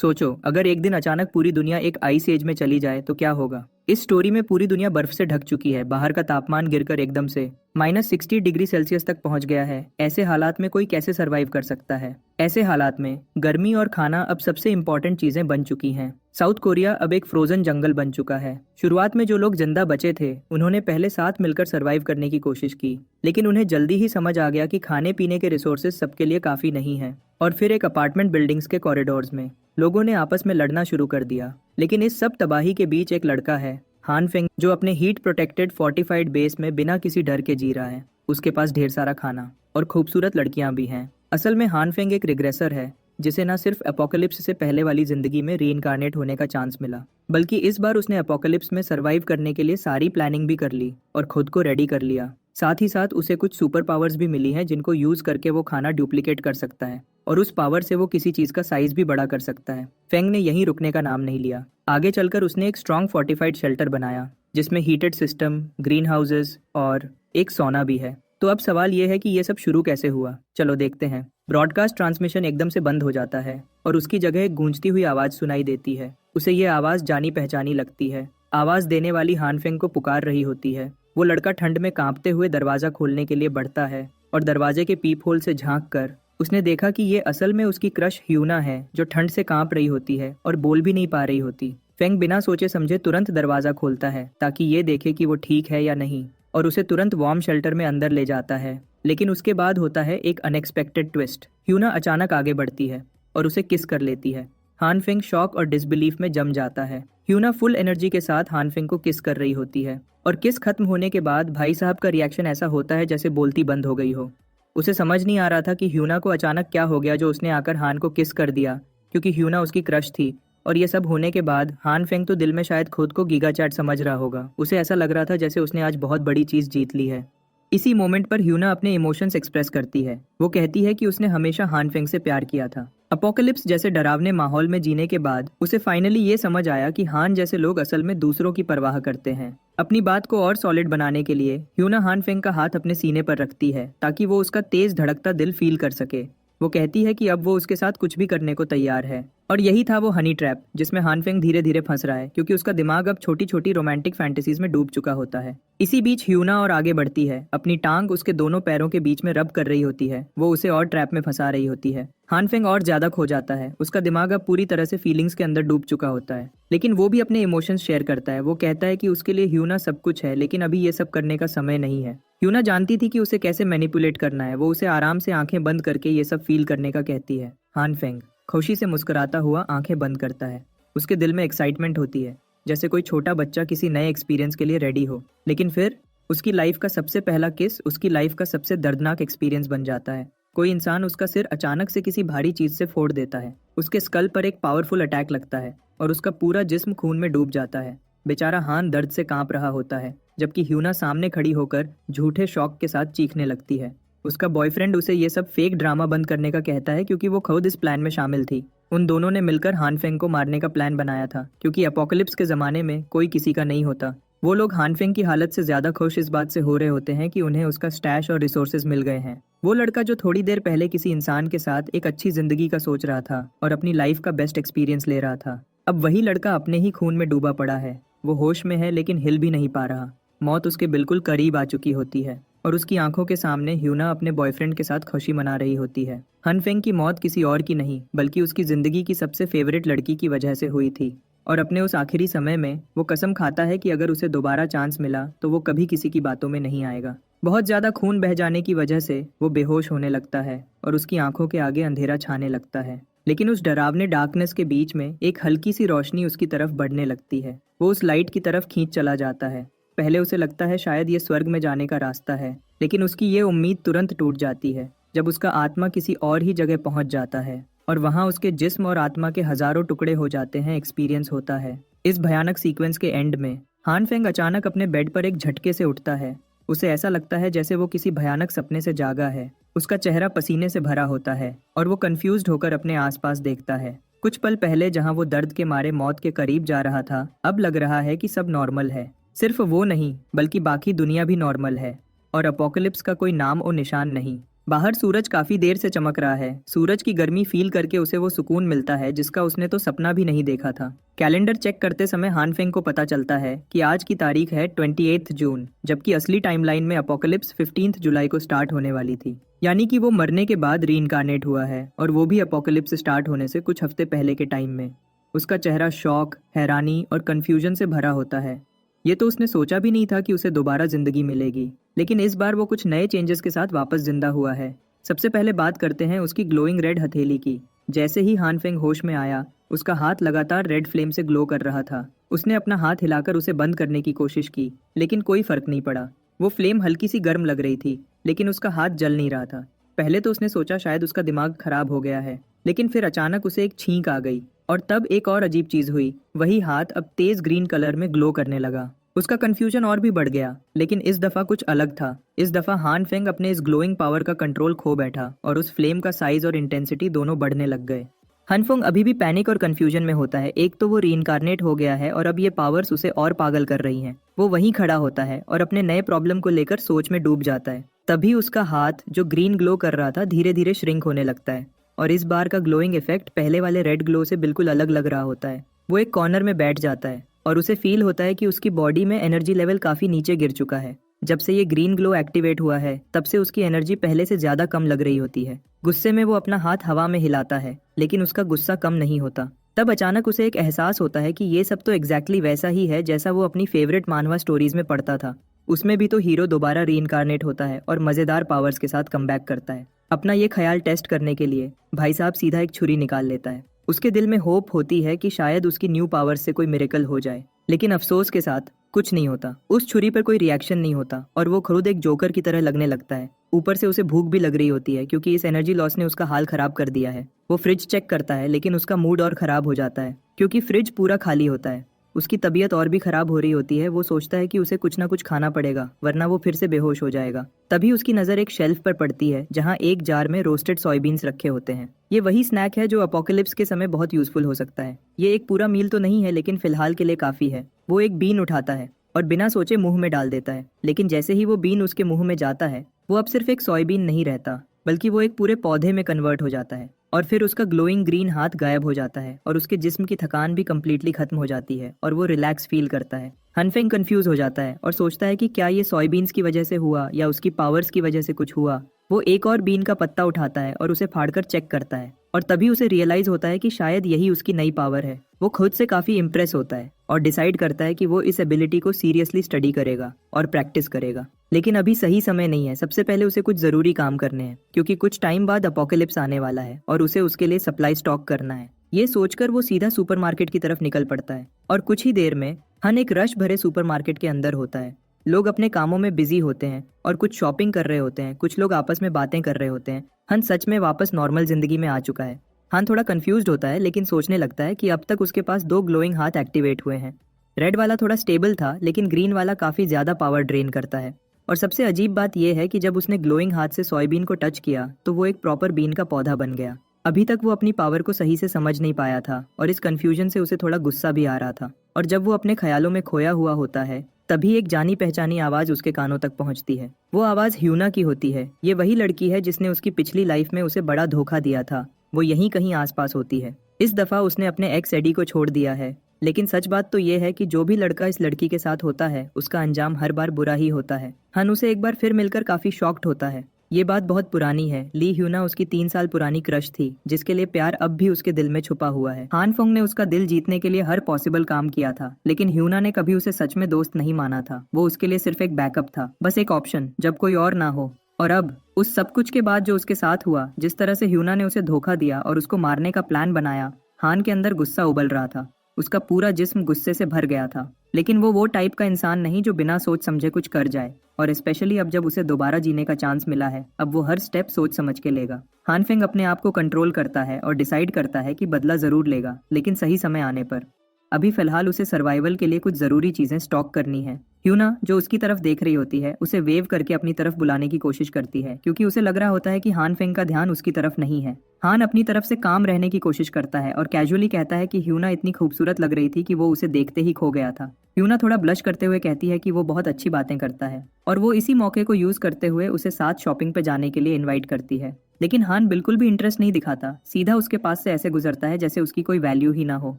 सोचो, अगर एक दिन अचानक पूरी दुनिया एक आइस एज में चली जाए तो क्या होगा। इस स्टोरी में पूरी दुनिया बर्फ से ढक चुकी है, बाहर का तापमान गिरकर एकदम से -60 डिग्री सेल्सियस तक पहुंच गया है। ऐसे हालात में कोई कैसे सरवाइव कर सकता है। ऐसे हालात में गर्मी और खाना अब सबसे इम्पोर्टेंट चीजें बन चुकी हैं। साउथ कोरिया अब एक फ्रोजन जंगल बन चुका है। शुरुआत में जो लोग जिंदा बचे थे उन्होंने पहले साथ मिलकर सरवाइव करने की कोशिश की, लेकिन उन्हें जल्दी ही समझ आ गया कि खाने पीने के रिसोर्सेज सबके लिए काफी नहीं है। और फिर एक अपार्टमेंट बिल्डिंग्स के कॉरिडोर्स में लोगों ने आपस में लड़ना शुरू कर दिया। लेकिन इस सब तबाही के बीच एक लड़का है, हान फेंग, जो अपने हीट प्रोटेक्टेड फोर्टिफाइड बेस में बिना किसी डर के जी रहा है। उसके पास ढेर सारा खाना और खूबसूरत लड़कियां भी हैं। असल में हान फेंग एक रिग्रेसर है, जिसे न सिर्फ एपोकलिप्स से पहले वाली जिंदगी में रीइंकार्नेट होने का चांस मिला, बल्कि इस बार उसने एपोकलिप्स में सरवाइव करने के लिए सारी प्लानिंग भी कर ली और खुद को रेडी कर लिया। साथ ही साथ उसे कुछ सुपर पावर्स भी मिली हैं, जिनको यूज करके वो खाना डुप्लीकेट कर सकता है और उस पावर से वो किसी चीज का साइज भी बड़ा कर सकता है। फेंग ने यहीं रुकने का नाम नहीं लिया। आगे चलकर उसने एक स्ट्रॉन्ग फोर्टिफाइड शेल्टर बनाया, जिसमें हीटेड सिस्टम, ग्रीन हाउसेस और एक सोना भी है। तो अब सवाल ये है कि ये सब शुरू कैसे हुआ। चलो देखते हैं। ब्रॉडकास्ट ट्रांसमिशन एकदम से बंद हो जाता है और उसकी जगह एक गूंजती हुई आवाज सुनाई देती है। उसे ये आवाज जानी पहचानी लगती है। आवाज देने वाली हान फेंग को पुकार रही होती है। वो लड़का ठंड में कांपते हुए दरवाजा खोलने के लिए बढ़ता है और दरवाजे के पीप होल से झांक कर उसने देखा कि ये असल में उसकी क्रश ह्यूना है, जो ठंड से कांप रही होती है और बोल भी नहीं पा रही होती। फेंग बिना सोचे समझे तुरंत दरवाजा खोलता है ताकि ये देखे कि वो ठीक है या नहीं, और उसे तुरंत वार्म शेल्टर में अंदर ले जाता है। लेकिन उसके बाद होता है एक अनएक्सपेक्टेड ट्विस्ट। ह्यूना अचानक आगे बढ़ती है और उसे किस कर लेती है। हान फेंग शॉक और डिसबिलीफ में जम जाता है। ह्यूना फुल एनर्जी के साथ हान फेंग को किस कर रही होती है और किस खत्म होने के बाद भाई साहब का रिएक्शन ऐसा होता है जैसे बोलती बंद हो गई हो। उसे समझ नहीं आ रहा था कि ह्यूना को अचानक क्या हो गया जो उसने आकर हान को किस कर दिया, क्योंकि ह्यूना उसकी क्रश थी। और ये सब होने के बाद हान फेंग तो दिल में शायद खुद को गीगा चैट समझ रहा होगा। उसे ऐसा लग रहा था जैसे उसने आज बहुत बड़ी चीज जीत ली है। इसी मोमेंट पर ह्यूना अपने इमोशंस एक्सप्रेस करती है। वो कहती है कि उसने हमेशा हान फेंग से प्यार किया था। अपोकलिप्स जैसे डरावने माहौल में जीने के बाद उसे फाइनली ये समझ आया कि हान जैसे लोग असल में दूसरों की परवाह करते हैं। अपनी बात को और सॉलिड बनाने के लिए ह्यूना हान फेंग का हाथ अपने सीने पर रखती है ताकि वो उसका तेज धड़कता दिल फील कर सके। वो कहती है कि अब वो उसके साथ कुछ भी करने को तैयार है। और यही था वो हनी ट्रैप जिसमें हान फेंग धीरे धीरे फंस रहा है, क्योंकि उसका दिमाग अब छोटी छोटी रोमांटिक फैंटेसीज में डूब चुका होता है। इसी बीच ह्यूना और आगे बढ़ती है। अपनी टांग उसके दोनों पैरों के बीच में रब कर रही होती है। वो उसे और ट्रैप में फंसा रही होती है। हान फेंग और ज्यादा खो जाता है। उसका दिमाग अब पूरी तरह से फीलिंग्स के अंदर डूब चुका होता है, लेकिन वो भी अपने इमोशंस शेयर करता है। वो कहता है कि उसके लिए ह्यूना सब कुछ है, लेकिन अभी ये सब करने का समय नहीं है। ह्यूना जानती थी कि उसे कैसे मैनिपुलेट करना है। वो उसे आराम से आंखें बंद करके ये सब फील करने का कहती है। हान फेंग खुशी से मुस्कुराता हुआ आंखें बंद करता है। उसके दिल में एक्साइटमेंट होती है, जैसे कोई छोटा बच्चा किसी नए एक्सपीरियंस के लिए रेडी हो। लेकिन फिर उसकी लाइफ का सबसे पहला किस उसकी लाइफ का सबसे दर्दनाक एक्सपीरियंस बन जाता है। कोई इंसान उसका सिर अचानक से किसी भारी चीज से फोड़ देता है। उसके स्कल पर एक पावरफुल अटैक लगता है और उसका पूरा जिस्म खून में डूब जाता है। बेचारा हान दर्द से कांप रहा होता है, जबकि ह्यूना सामने खड़ी होकर झूठे शौक के साथ चीखने लगती है। उसका बॉयफ्रेंड उसे ये सब फेक ड्रामा बंद करने का कहता है, क्योंकि वो खुद इस प्लान में शामिल थी। उन दोनों ने मिलकर हान फेंग को मारने का प्लान बनाया था, क्योंकि अपोकलिप्स के जमाने में कोई किसी का नहीं होता। वो लोग हान फेंग की हालत से ज्यादा खुश इस बात से हो रहे होते हैं कि उन्हें उसका स्टैश और रिसोर्सेज मिल गए हैं। वो लड़का जो थोड़ी देर पहले किसी इंसान के साथ एक अच्छी जिंदगी का सोच रहा था और अपनी लाइफ का बेस्ट एक्सपीरियंस ले रहा था, अब वही लड़का अपने ही खून में डूबा पड़ा है। वो होश में है लेकिन हिल भी नहीं पा रहा। मौत उसके बिल्कुल करीब आ चुकी होती है और उसकी आंखों के सामने ह्यूना अपने बॉयफ्रेंड के साथ खुशी मना रही होती है। हान फेंग की मौत किसी और की नहीं, बल्कि उसकी जिंदगी की सबसे फेवरेट लड़की की वजह से हुई थी। और अपने उस आखिरी समय में वो कसम खाता है कि अगर उसे दोबारा चांस मिला तो वो कभी किसी की बातों में नहीं आएगा। बहुत ज्यादा खून बह जाने की वजह से वो बेहोश होने लगता है और उसकी आंखों के आगे अंधेरा छाने लगता है। लेकिन उस डरावने डार्कनेस के बीच में एक हल्की सी रोशनी उसकी तरफ बढ़ने लगती है। वो उस लाइट की तरफ खींच चला जाता है। पहले उसे लगता है शायद ये स्वर्ग में जाने का रास्ता है, लेकिन उसकी ये उम्मीद तुरंत टूट जाती है जब उसका आत्मा किसी और ही जगह पहुंच जाता है और वहां उसके जिस्म और आत्मा के हजारों टुकड़े हो जाते हैं। एक्सपीरियंस होता है। इस भयानक सीक्वेंस के एंड में हान फेंग अचानक अपने बेड पर एक झटके से उठता है। उसे ऐसा लगता है जैसे वो किसी भयानक सपने से जागा है। उसका चेहरा पसीने से भरा होता है और वो कंफ्यूज्ड होकर अपने आसपास देखता है। कुछ पल पहले जहां वो दर्द के मारे मौत के करीब जा रहा था, अब लग रहा है कि सब नॉर्मल है। सिर्फ वो नहीं, बल्कि बाकी दुनिया भी नॉर्मल है और अपोकलिप्स का कोई नाम और निशान नहीं। बाहर सूरज काफी देर से चमक रहा है। सूरज की गर्मी फील करके उसे वो सुकून मिलता है जिसका उसने तो सपना भी नहीं देखा था। कैलेंडर चेक करते समय हानफेंग को पता चलता है कि आज की तारीख है 28 जून, जबकि असली टाइमलाइन में अपोकलिप्स 15 जुलाई को स्टार्ट होने वाली थी। यानी कि वो मरने के बाद रीइंकार्नेट हुआ है, और वो भी अपोकलिप्स स्टार्ट होने से कुछ हफ्ते पहले के टाइम में। उसका चेहरा शौक, हैरानी और कंफ्यूजन से भरा होता है। ये तो उसने सोचा भी नहीं था कि उसे दोबारा जिंदगी मिलेगी, लेकिन इस बार वो कुछ नए चेंजेस के साथ वापस जिंदा हुआ है। सबसे पहले बात करते हैं उसकी ग्लोइंग रेड हथेली की। जैसे ही हानफेंग होश में आया, उसका हाथ लगातार रेड फ्लेम से ग्लो कर रहा था। उसने अपना हाथ हिलाकर उसे बंद करने की कोशिश की, लेकिन कोई फर्क नहीं पड़ा। वो फ्लेम हल्की सी गर्म लग रही थी, लेकिन उसका हाथ जल नहीं रहा था। पहले तो उसने सोचा शायद उसका दिमाग खराब हो गया है, लेकिन फिर अचानक उसे एक छींक आ गई, और तब एक और अजीब चीज हुई। वही हाथ अब तेज ग्रीन कलर में ग्लो करने लगा। उसका कंफ्यूजन और भी बढ़ गया, लेकिन इस दफा कुछ अलग था। इस दफा हानफेंग अपने इस ग्लोइंग पावर का कंट्रोल खो बैठा, और उस फ्लेम का साइज और इंटेंसिटी दोनों बढ़ने लग गए। हानफेंग अभी भी पैनिक और कंफ्यूजन में होता है। एक तो वो रीइंकार्नेट हो गया है, और अब ये पावर्स उसे और पागल कर रही हैं। वो वहीं खड़ा होता है और अपने नए प्रॉब्लम को लेकर सोच में डूब जाता है। तभी उसका हाथ जो ग्रीन ग्लो कर रहा था धीरे धीरे श्रिंक होने लगता है, और इस बार का ग्लोइंग इफेक्ट पहले वाले रेड ग्लो से बिल्कुल अलग लग रहा होता है। वो एक कॉर्नर में बैठ जाता है, और उसे फील होता है कि उसकी बॉडी में एनर्जी लेवल काफी नीचे गिर चुका है। जब से ये ग्रीन ग्लो एक्टिवेट हुआ है, तब से उसकी एनर्जी पहले से ज्यादा कम लग रही होती है। गुस्से में वो अपना हाथ हवा में हिलाता है, लेकिन उसका गुस्सा कम नहीं होता। तब अचानक उसे एक एहसास होता है कि ये सब तो एग्जैक्टली वैसा ही है जैसा वो अपनी फेवरेट मानवा स्टोरीज में पढ़ता था। उसमें भी तो हीरो दोबारा रीइंकार्नेट होता है और मजेदार पावर्स के साथ कमबैक करता है। अपना ये ख्याल टेस्ट करने के लिए भाई साहब सीधा एक छुरी निकाल लेता है। उसके दिल में होप होती है कि शायद उसकी न्यू पावर्स से कोई मिरेकल हो जाए, लेकिन अफसोस के साथ कुछ नहीं होता। उस छुरी पर कोई रिएक्शन नहीं होता, और वो खुद एक जोकर की तरह लगने लगता है। ऊपर से उसे भूख भी लग रही होती है, क्योंकि इस एनर्जी लॉस ने उसका हाल खराब कर दिया है। वो फ्रिज चेक करता है, लेकिन उसका मूड और खराब हो जाता है, क्योंकि फ्रिज पूरा खाली होता है। उसकी तबीयत और भी खराब हो रही होती है। वो सोचता है कि उसे कुछ ना कुछ खाना पड़ेगा, वरना वो फिर से बेहोश हो जाएगा। तभी उसकी नजर एक शेल्फ पर पड़ती है, जहाँ एक जार में रोस्टेड सोयाबीन्स रखे होते हैं। ये वही स्नैक है जो अपोकलिप्स के समय बहुत यूजफुल हो सकता है। ये एक पूरा मील तो नहीं है, लेकिन फिलहाल के लिए काफी है। वो एक बीन उठाता है और बिना सोचे मुंह में डाल देता है, लेकिन जैसे ही वो बीन उसके मुंह में जाता है, वो अब सिर्फ एक सोयाबीन नहीं रहता, बल्कि वो एक पूरे पौधे में कन्वर्ट हो जाता है। और फिर उसका ग्लोइंग ग्रीन हाथ गायब हो जाता है, और उसके जिस्म की थकान भी कम्प्लीटली खत्म हो जाती है, और वो रिलैक्स फील करता है। हानफेंग कंफ्यूज हो जाता है और सोचता है कि क्या ये सोयाबीन्स की वजह से हुआ या उसकी पावर्स की वजह से कुछ हुआ। वो एक और बीन का पत्ता उठाता है और उसे फाड़कर चेक करता है, और तभी उसे रियलाइज होता है कि शायद यही उसकी नई पावर है। वो खुद से काफी इम्प्रेस होता है और डिसाइड करता है कि वो इस एबिलिटी को सीरियसली स्टडी करेगा और प्रैक्टिस करेगा। लेकिन अभी सही समय नहीं है। सबसे पहले उसे कुछ जरूरी काम करने हैं, क्योंकि कुछ टाइम बाद अपोकलिप्स आने वाला है और उसे उसके लिए सप्लाई स्टॉक करना है। ये सोचकर वो सीधा सुपरमार्केट की तरफ निकल पड़ता है, और कुछ ही देर में हन एक रश भरे सुपरमार्केट के अंदर होता है। लोग अपने कामों में बिजी होते हैं और कुछ शॉपिंग कर रहे होते हैं, कुछ लोग आपस में बातें कर रहे होते हैं। हन सच में वापस नॉर्मल जिंदगी में आ चुका है। हन थोड़ा कंफ्यूज्ड होता है, लेकिन सोचने लगता है कि अब तक उसके पास 2 ग्लोइंग हाथ एक्टिवेट हुए हैं। रेड वाला थोड़ा स्टेबल था, लेकिन ग्रीन वाला काफी ज्यादा पावर ड्रेन करता है। और सबसे अजीब बात यह है कि जब उसने ग्लोइंग हाथ से सोयाबीन को टच किया, तो वो एक प्रॉपर बीन का पौधा बन गया। अभी तक वो अपनी पावर को सही से समझ नहीं पाया था, और इस कंफ्यूजन से उसे थोड़ा गुस्सा भी आ रहा था। और जब वो अपने ख्यालों में खोया हुआ होता है, तभी एक जानी पहचानी आवाज उसके कानों तक पहुंचती है। वो आवाज ह्यूना की होती है। ये वही लड़की है जिसने उसकी पिछली लाइफ में उसे बड़ा धोखा दिया था। वो यहीं कहीं आसपास होती है। इस दफा उसने अपने एक्स एडी को छोड़ दिया है, लेकिन सच बात तो ये है कि जो भी लड़का इस लड़की के साथ होता है, उसका अंजाम हर बार बुरा ही होता है। हन उसे एक बार फिर मिलकर काफी शॉक्ड होता है। ये बात बहुत पुरानी है। ली ह्यूना उसकी 3 साल पुरानी क्रश थी, जिसके लिए प्यार अब भी उसके दिल में छुपा हुआ है। हानफेंग ने उसका दिल जीतने के लिए हर पॉसिबल काम किया था, लेकिन ह्यूना ने कभी उसे सच में दोस्त नहीं माना था। वो उसके लिए सिर्फ एक बैकअप था, बस एक ऑप्शन जब कोई और ना हो। और अब उस सब कुछ के बाद जो उसके साथ हुआ, जिस तरह से ह्यूना ने उसे धोखा दिया और उसको मारने का प्लान बनाया, हान के अंदर गुस्सा उबल रहा था। उसका पूरा जिस्म गुस्से से भर गया था, लेकिन वो टाइप का इंसान नहीं जो बिना सोच समझे कुछ कर जाए। और स्पेशली अब जब उसे दोबारा जीने का चांस मिला है, अब वो हर स्टेप सोच समझ के लेगा। हानफेंग अपने आप को कंट्रोल करता है और डिसाइड करता है कि बदला जरूर लेगा, लेकिन सही समय आने पर। अभी फिलहाल उसे सर्वाइवल के लिए कुछ जरूरी चीजें स्टॉक करनी है। ह्यूना, जो उसकी तरफ देख रही होती है, उसे वेव करके अपनी तरफ बुलाने की कोशिश करती है क्योंकि उसे लग रहा होता है कि हान फेंग का ध्यान उसकी तरफ नहीं है। हान अपनी तरफ से काम रहने की कोशिश करता है और कैजुअली कहता है कि ह्यूना इतनी खूबसूरत लग रही थी कि वो उसे देखते ही खो गया था। ह्यूना थोड़ा ब्लश करते हुए कहती है कि वो बहुत अच्छी बातें करता है और वो इसी मौके को यूज करते हुए उसे साथ शॉपिंग पे जाने के लिए इनवाइट करती है। लेकिन हान बिल्कुल भी इंटरेस्ट नहीं दिखाता, सीधा उसके पास से ऐसे गुजरता है जैसे उसकी कोई वैल्यू ही ना हो।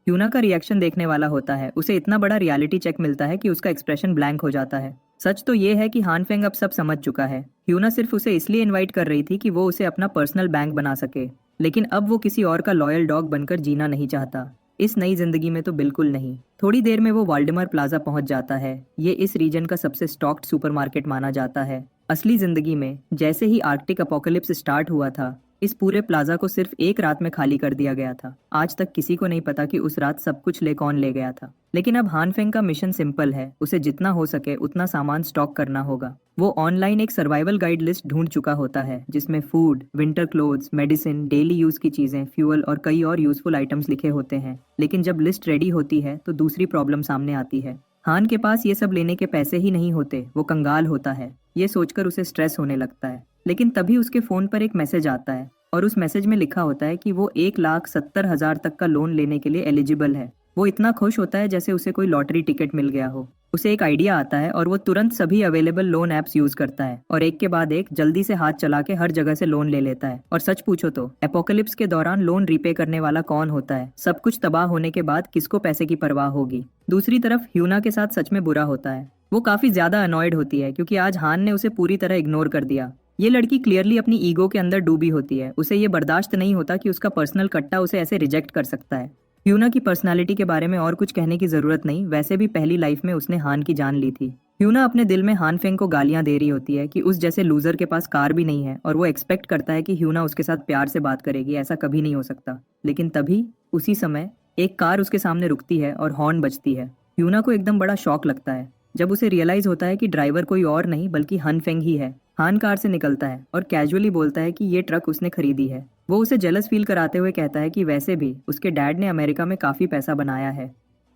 ह्यूना का रिएक्शन देखने वाला होता है, उसे इतना बड़ा रियलिटी चेक मिलता है कि उसका एक्सप्रेशन ब्लैंक हो जाता है। सच तो ये है कि हान फेंग अब सब समझ चुका है। ह्यूना सिर्फ उसे इसलिए इनवाइट कर रही थी कि वो उसे अपना पर्सनल बैंक बना सके, लेकिन अब वो किसी और का लॉयल डॉग बनकर जीना नहीं चाहता। इस नई जिंदगी में तो बिल्कुल नहीं। थोड़ी देर में वो वाल्डेमर प्लाजा पहुंच जाता है। ये इस रीजन का सबसे स्टॉक्ड सुपरमार्केट माना जाता है। असली जिंदगी में जैसे ही आर्कटिक अपोकलिप्स स्टार्ट हुआ था, इस पूरे प्लाजा को सिर्फ एक रात में खाली कर दिया गया था। आज तक किसी को नहीं पता कि उस रात सब कुछ कौन ले गया था। लेकिन अब हान फेंग का मिशन सिंपल है, उसे जितना हो सके उतना सामान स्टॉक करना होगा। वो ऑनलाइन एक सर्वाइवल गाइड लिस्ट ढूंढ चुका होता है जिसमें food, winter clothes, medicine, daily use की चीजें, फ्यूल और कई और यूजफुल आइटम्स लिखे होते हैं। लेकिन जब लिस्ट रेडी होती है तो दूसरी प्रॉब्लम सामने आती है। हान के पास ये सब लेने के पैसे ही नहीं होते, वो कंगाल होता है। ये सोचकर उसे स्ट्रेस होने लगता है। लेकिन तभी उसके फोन पर एक मैसेज आता है और उस मैसेज में लिखा होता है कि वो 1,70,000 तक का लोन लेने के लिए एलिजिबल है। वो इतना खुश होता है जैसे उसे कोई लॉटरी टिकट मिल गया हो। उसे एक आइडिया आता है और वो तुरंत सभी अवेलेबल लोन एप्स यूज करता है और एक के बाद एक जल्दी से हाथ चला के हर जगह से लोन ले लेता है। और सच पूछो तो एपोकलिप्स के दौरान लोन रीपे करने वाला कौन होता है? सब कुछ तबाह होने के बाद किसको पैसे की परवाह होगी? दूसरी तरफ ह्यूना के साथ सच में बुरा होता है। वो काफी ज्यादा अनॉयड होती है क्योंकि आज हान ने उसे पूरी तरह इग्नोर कर दिया। ये लड़की क्लियरली अपनी ईगो के अंदर डूबी होती है। उसे ये बर्दाश्त नहीं होता कि उसका पर्सनल कट्टा उसे ऐसे रिजेक्ट कर सकता है। ह्यूना की पर्सनालिटी के बारे में और कुछ कहने की जरूरत नहीं, वैसे भी पहली लाइफ में उसने हान की जान ली थी। ह्यूना अपने दिल में हान फेंग को गालियां दे रही होती है कि उस जैसे लूजर के पास कार भी नहीं है और वो एक्सपेक्ट करता है कि ह्यूना उसके साथ प्यार से बात करेगी। ऐसा कभी नहीं हो सकता। लेकिन तभी उसी समय एक कार उसके सामने रुकती है और हॉर्न बजती है। ह्यूना को एकदम बड़ा शॉक लगता है जब उसे रियलाइज होता है कि ड्राइवर कोई और नहीं बल्कि हान फेंग ही है। हान कार से निकलता है और कैजुअली बोलता है कि ये ट्रक उसने खरीदी है। वो उसे जेलस फील कराते हुए कहता है कि वैसे भी उसके डैड ने अमेरिका में काफी पैसा बनाया है,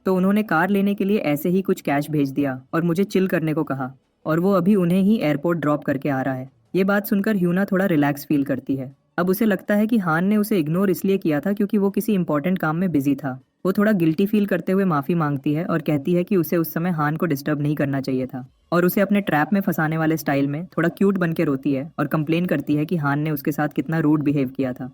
तो उन्होंने कार लेने के लिए ऐसे ही कुछ कैश भेज दिया और मुझे चिल करने को कहा और वो अभी उन्हें ही एयरपोर्ट ड्रॉप करके आ रहा है। ये बात सुनकर ह्यूना थोड़ा रिलैक्स फील करती है। अब उसे लगता है कि हान ने उसे इग्नोर इसलिए किया था क्योंकि वो किसी इंपॉर्टेंट काम में बिजी था। वो थोड़ा गिल्टी फील करते हुए माफी मांगती है और कहती है कि उसे उस समय हान को डिस्टर्ब नहीं करना चाहिए था और उसे अपने ट्रैप में फंसाने वाले स्टाइल में थोड़ा क्यूट बन के रोती है और कंप्लेन करती है कि हान ने उसके साथ कितना रूड बिहेव किया था।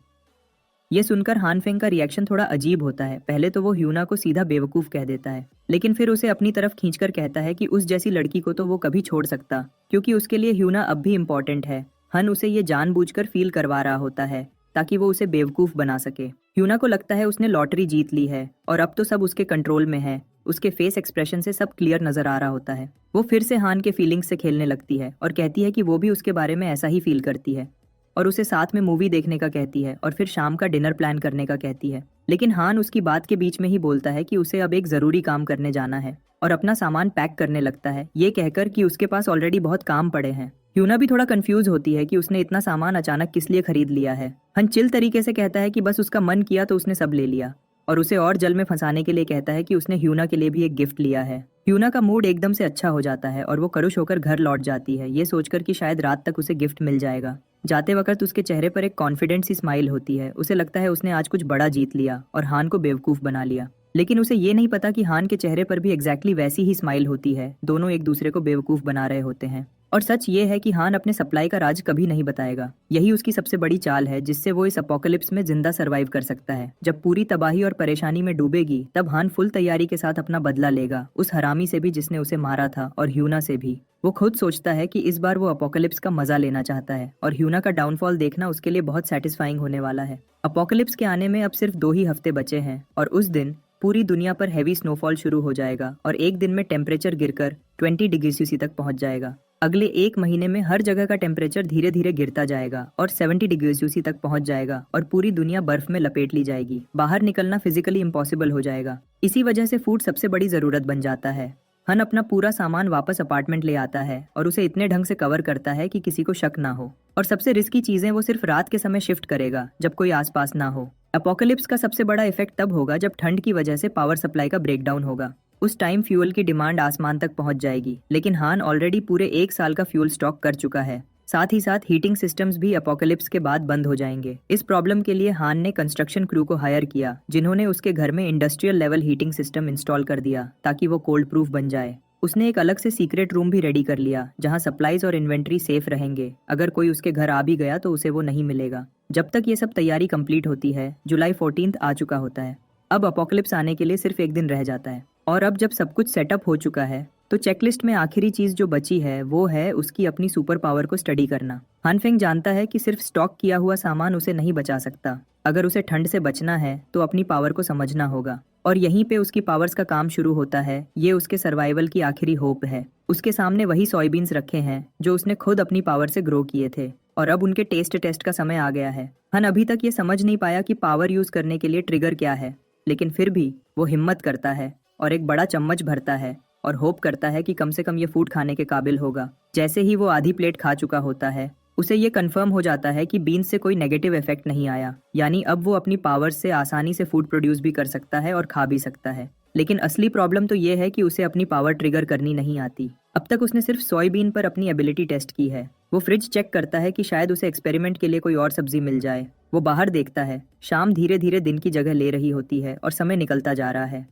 ये सुनकर हान फेंग का रिएक्शन थोड़ा अजीब होता है। पहले तो वो ह्यूना को सीधा बेवकूफ कह देता है, लेकिन फिर उसे अपनी तरफ खींचकर कहता है कि उस जैसी लड़की को तो वो कभी छोड़ सकता क्योंकि उसके लिए ह्यूना अब भी इम्पोर्टेंट है। हन उसे ये जानबूझकर फील करवा रहा होता है ताकि वो उसे बेवकूफ बना सके। ह्यूना को लगता है उसने लॉटरी जीत ली है और अब तो सब उसके कंट्रोल में है। उसके फेस एक्सप्रेशन से सब क्लियर नजर आ रहा होता है। वो फिर से हान के फीलिंग्स से खेलने लगती है और कहती है कि वो भी उसके बारे में ऐसा ही फील करती है और उसे साथ में मूवी देखने का कहती है और फिर शाम का डिनर प्लान करने का कहती है। लेकिन हान उसकी बात के बीच में ही बोलता है कि उसे अब एक जरूरी काम करने जाना है और अपना सामान पैक करने लगता है, ये कहकर कि उसके पास ऑलरेडी बहुत काम पड़े हैं। ह्यूना भी थोड़ा कंफ्यूज होती है कि उसने इतना सामान अचानक किस लिए खरीद लिया है। हन चिल तरीके से कहता है कि बस उसका मन किया तो उसने सब ले लिया और उसे और जल में फंसाने के लिए कहता है कि उसने ह्यूना के लिए भी एक गिफ्ट लिया है। ह्यूना का मूड एकदम से अच्छा हो जाता है और वो करुष होकर घर लौट जाती है, ये सोचकर कि शायद रात तक उसे गिफ्ट मिल जाएगा। जाते वक्त उसके चेहरे पर एक कॉन्फिडेंट सी स्माइल होती है। उसे लगता है उसने आज कुछ बड़ा जीत लिया और हान को बेवकूफ बना लिया। लेकिन उसे ये नहीं पता कि हान के चेहरे पर भी एग्जैक्टली वैसी ही स्माइल होती है। दोनों एक दूसरे को बेवकूफ बना रहे होते हैं और सच ये है कि हान अपने सप्लाई का राज कभी नहीं बताएगा। यही उसकी सबसे बड़ी चाल है जिससे वो इस अपोकलिप्स में जिंदा सरवाइव कर सकता है। जब पूरी तबाही और परेशानी में डूबेगी तब हान फुल तैयारी के साथ अपना बदला लेगा, उस हरामी से भी जिसने उसे मारा था और ह्यूना से भी। वो खुद सोचता है कि इस बार वो अपोकलिप्स का मजा लेना चाहता है और ह्यूना का डाउनफॉल देखना उसके लिए बहुत सेटिस्फाइंग होने वाला है। अपोकलिप्स के आने में अब सिर्फ 2 ही हफ्ते बचे हैं और उस दिन पूरी दुनिया पर हैवी स्नोफॉल शुरू हो जाएगा और एक दिन में टेम्परेचर गिरकर 20 डिग्री सेल्सियस तक पहुंच जाएगा। अगले 1 महीने में हर जगह का टेम्परेचर धीरे धीरे गिरता जाएगा और 70 डिग्री सेल्सियस तक पहुंच जाएगा और पूरी दुनिया बर्फ में लपेट ली जाएगी। बाहर निकलना फिजिकली इम्पॉसिबल हो जाएगा। इसी वजह से फूड सबसे बड़ी जरूरत बन जाता है। हन अपना पूरा सामान वापस अपार्टमेंट ले आता है और उसे इतने ढंग से कवर करता है कि किसी को शक ना हो और सबसे रिस्की चीजें वो सिर्फ रात के समय शिफ्ट करेगा जब कोई आसपास ना हो। अपोकलिप्स का सबसे बड़ा इफेक्ट तब होगा जब ठंड की वजह से पावर सप्लाई का ब्रेकडाउन होगा। उस टाइम फ्यूल की डिमांड आसमान तक पहुंच जाएगी, लेकिन हान ऑलरेडी पूरे 1 साल का फ्यूल स्टॉक कर चुका है। साथ ही साथ हीटिंग सिस्टम्स भी अपोकलिप्स के बाद बंद हो जाएंगे। इस प्रॉब्लम के लिए हान ने कंस्ट्रक्शन क्रू को हायर किया, जिन्होंने उसके घर में industrial level heating system install कर दिया ताकि वो कोल्ड प्रूफ बन जाए। उसने एक अलग से सीक्रेट रूम भी रेडी कर लिया, जहां सप्लाईज और इन्वेंट्री सेफ रहेंगे। अगर कोई उसके घर आ भी गया तो उसे वो नहीं मिलेगा। जब तक ये सब तैयारी कंप्लीट होती है, जुलाई 14 आ चुका होता है। अब अपोकलिप्स आने के लिए सिर्फ एक दिन रह जाता है, और अब जब सब कुछ सेटअप हो चुका है तो चेकलिस्ट में आखिरी चीज जो बची है वो है उसकी अपनी सुपर पावर को स्टडी करना। हान फेंग जानता है कि सिर्फ स्टॉक किया हुआ सामान उसे नहीं बचा सकता। अगर उसे ठंड से बचना है तो अपनी पावर को समझना होगा, और यहीं पे उसकी पावर्स का काम शुरू होता है। ये उसके सर्वाइवल की आखिरी होप है। उसके सामने वही सोयाबीन्स रखे हैं जो उसने खुद अपनी पावर से ग्रो किए थे, और अब उनके टेस्ट का समय आ गया है। हन अभी तक ये समझ नहीं पाया कि पावर यूज करने के लिए ट्रिगर क्या है, लेकिन फिर भी वो हिम्मत करता है और एक बड़ा चम्मच भरता है और होप करता है कि कम से कम ये फूड खाने के काबिल होगा। जैसे ही वो आधी प्लेट खा चुका होता है, उसे ये कंफर्म हो जाता है कि बीन्स से कोई नेगेटिव इफेक्ट नहीं आया, यानी अब वो अपनी पावर से आसानी से फूड प्रोड्यूस भी कर सकता है और खा भी सकता है। लेकिन असली प्रॉब्लम तो ये है कि उसे अपनी पावर ट्रिगर करनी नहीं आती। अब तक उसने सिर्फ सोयाबीन पर अपनी एबिलिटी टेस्ट की है। वो फ्रिज चेक करता है कि शायद उसे एक्सपेरिमेंट के लिए कोई और सब्जी मिल जाए। वो बाहर देखता है, शाम धीरे धीरे दिन की जगह ले रही होती है और समय निकलता जा रहा है।